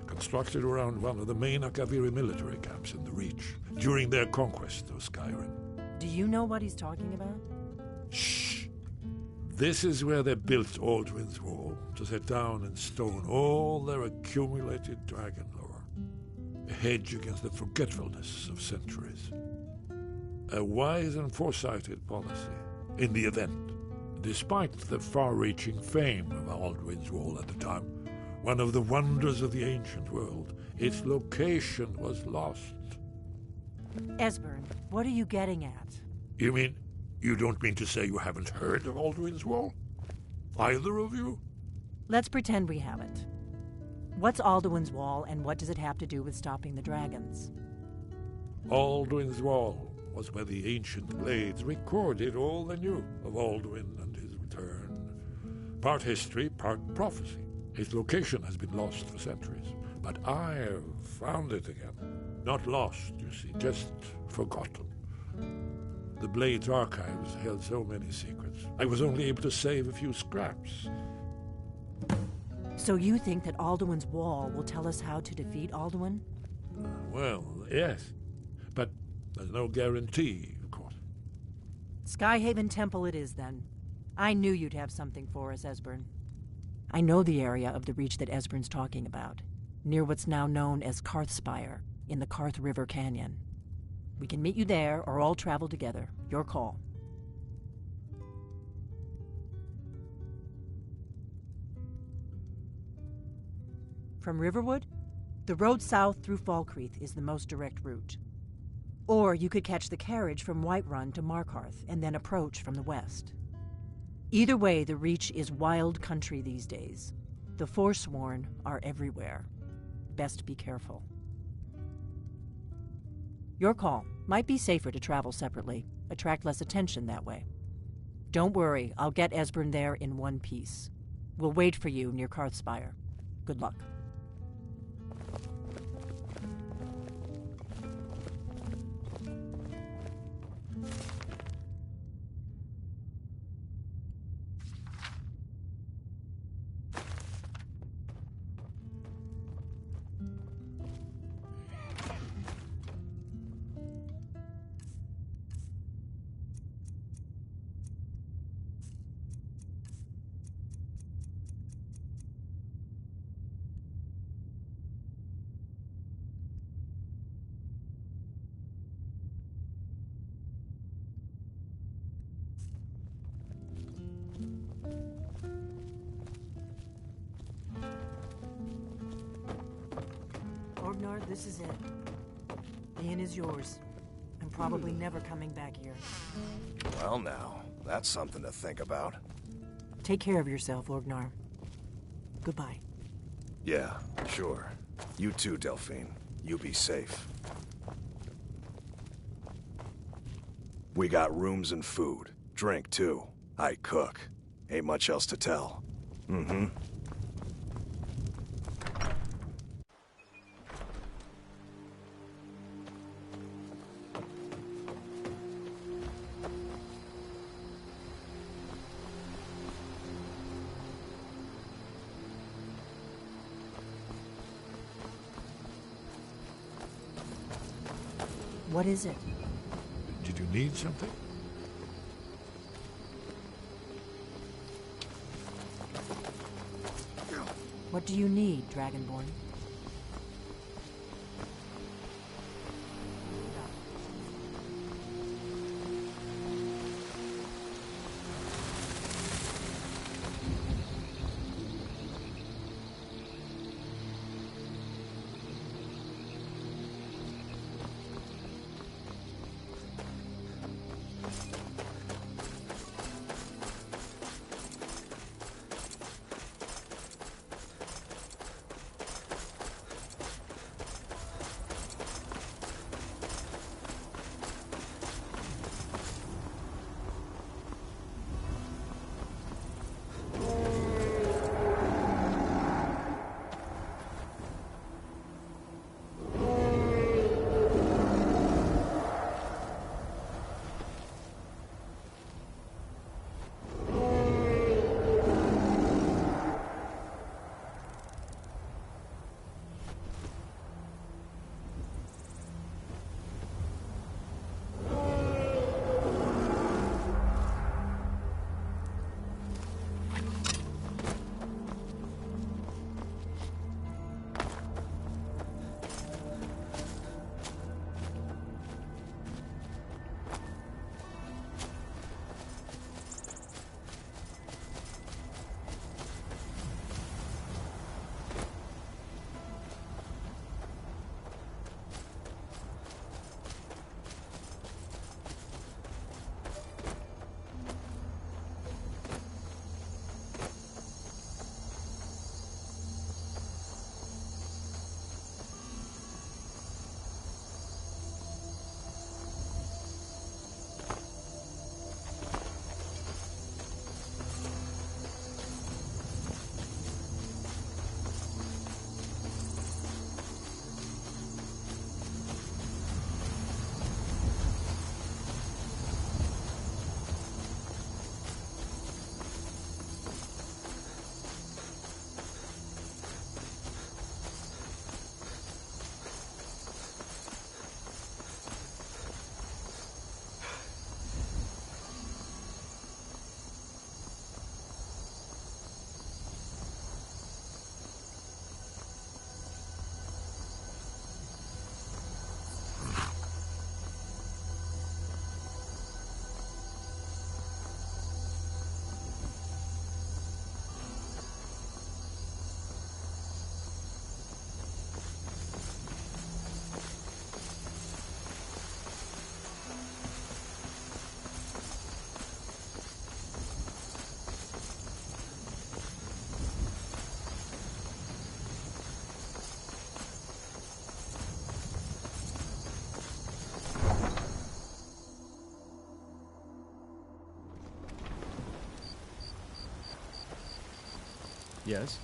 Constructed around one of the main Akaviri military camps in the Reach during their conquest of Skyrim. Do you know what he's talking about? Shh! This is where they built Alduin's Wall, to set down in stone all their accumulated dragon lore. A hedge against the forgetfulness of centuries. A wise and foresighted policy, in the event, despite the far-reaching fame of Alduin's Wall at the time, one of the wonders of the ancient world, its location was lost. Esbern, what are you getting at? You mean, you don't mean to say you haven't heard of Alduin's Wall? Either of you? Let's pretend we haven't. What's Alduin's Wall, and what does it have to do with stopping the dragons? Alduin's Wall was where the ancient blades recorded all they knew of Alduin and his return. Part history, part prophecy. Its location has been lost for centuries, but I have found it again. Not lost, you see, just forgotten. The Blade's archives held so many secrets. I was only able to save a few scraps. So you think that Alduin's Wall will tell us how to defeat Alduin? Well, yes. But there's no guarantee, of course. Skyhaven Temple it is, then. I knew you'd have something for us, Esbern. I know the area of the Reach that Esbern's talking about, near what's now known as Karthspire, in the Karth River Canyon. We can meet you there, or all travel together. Your call. From Riverwood, the road south through Falkreath is the most direct route. Or you could catch the carriage from Whiterun to Markarth, and then approach from the west. Either way, the Reach is wild country these days. The Forsworn are everywhere. Best be careful. Your call. Might be safer to travel separately. Attract less attention that way. Don't worry, I'll get Esbern there in one piece. We'll wait for you near Karthspire. Good luck. This is it. The inn is yours. I'm probably never coming back here. Well now, that's something to think about. Take care of yourself, Orgnar. Goodbye. Yeah, sure. You too, Delphine. You be safe. We got rooms and food. Drink, too. I cook. Ain't much else to tell. Mm-hmm. What is it? Did you need something? What do you need, Dragonborn? Yes?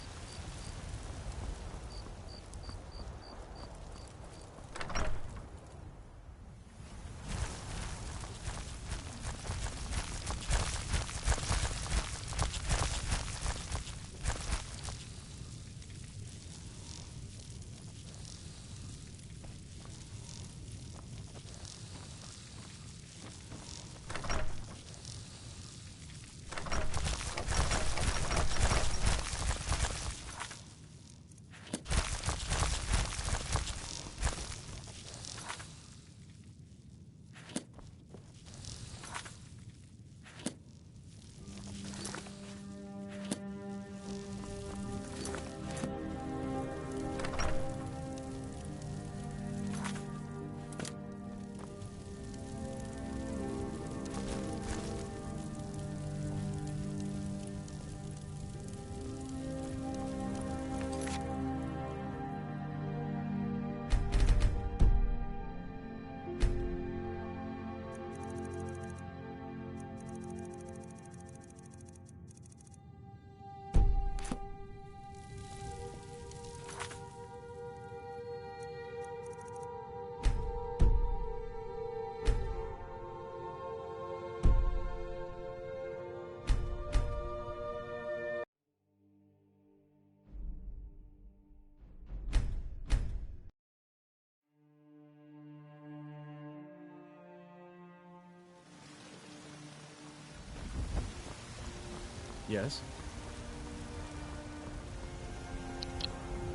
Yes?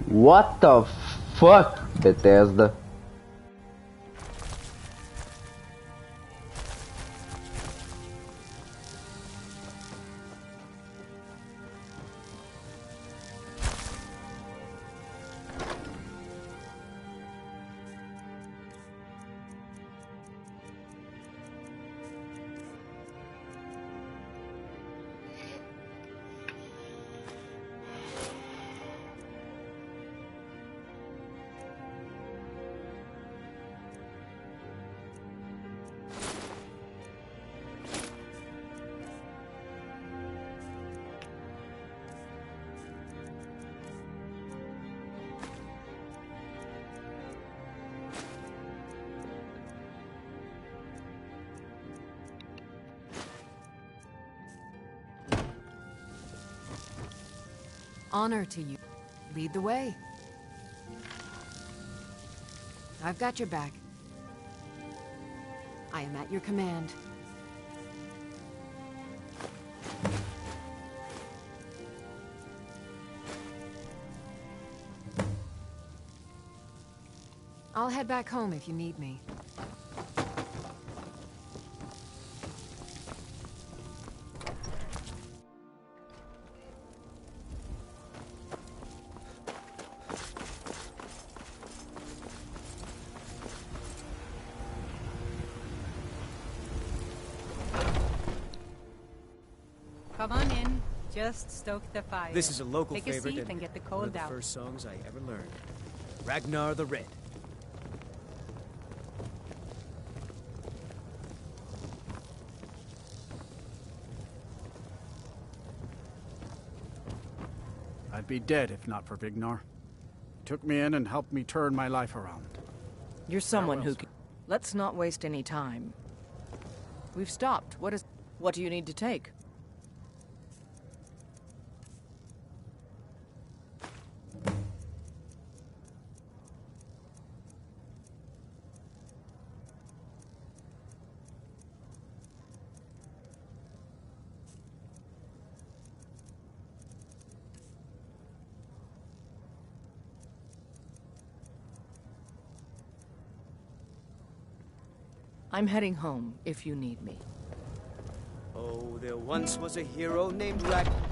What the fuck, Bethesda? Honor to you. Lead the way. I've got your back. I am at your command. I'll head back home if you need me. Come on in. Just stoke the fire. This is a local Take favorite a seat and get the one cold of the out. first songs I ever learned. Ragnar the Red. I'd be dead if not for Vignar. He took me in and helped me turn my life around. You're someone who can... Let's not waste any time. We've stopped. What do you need to take? I'm heading home, if you need me. Oh, there once was a hero named Ragnar.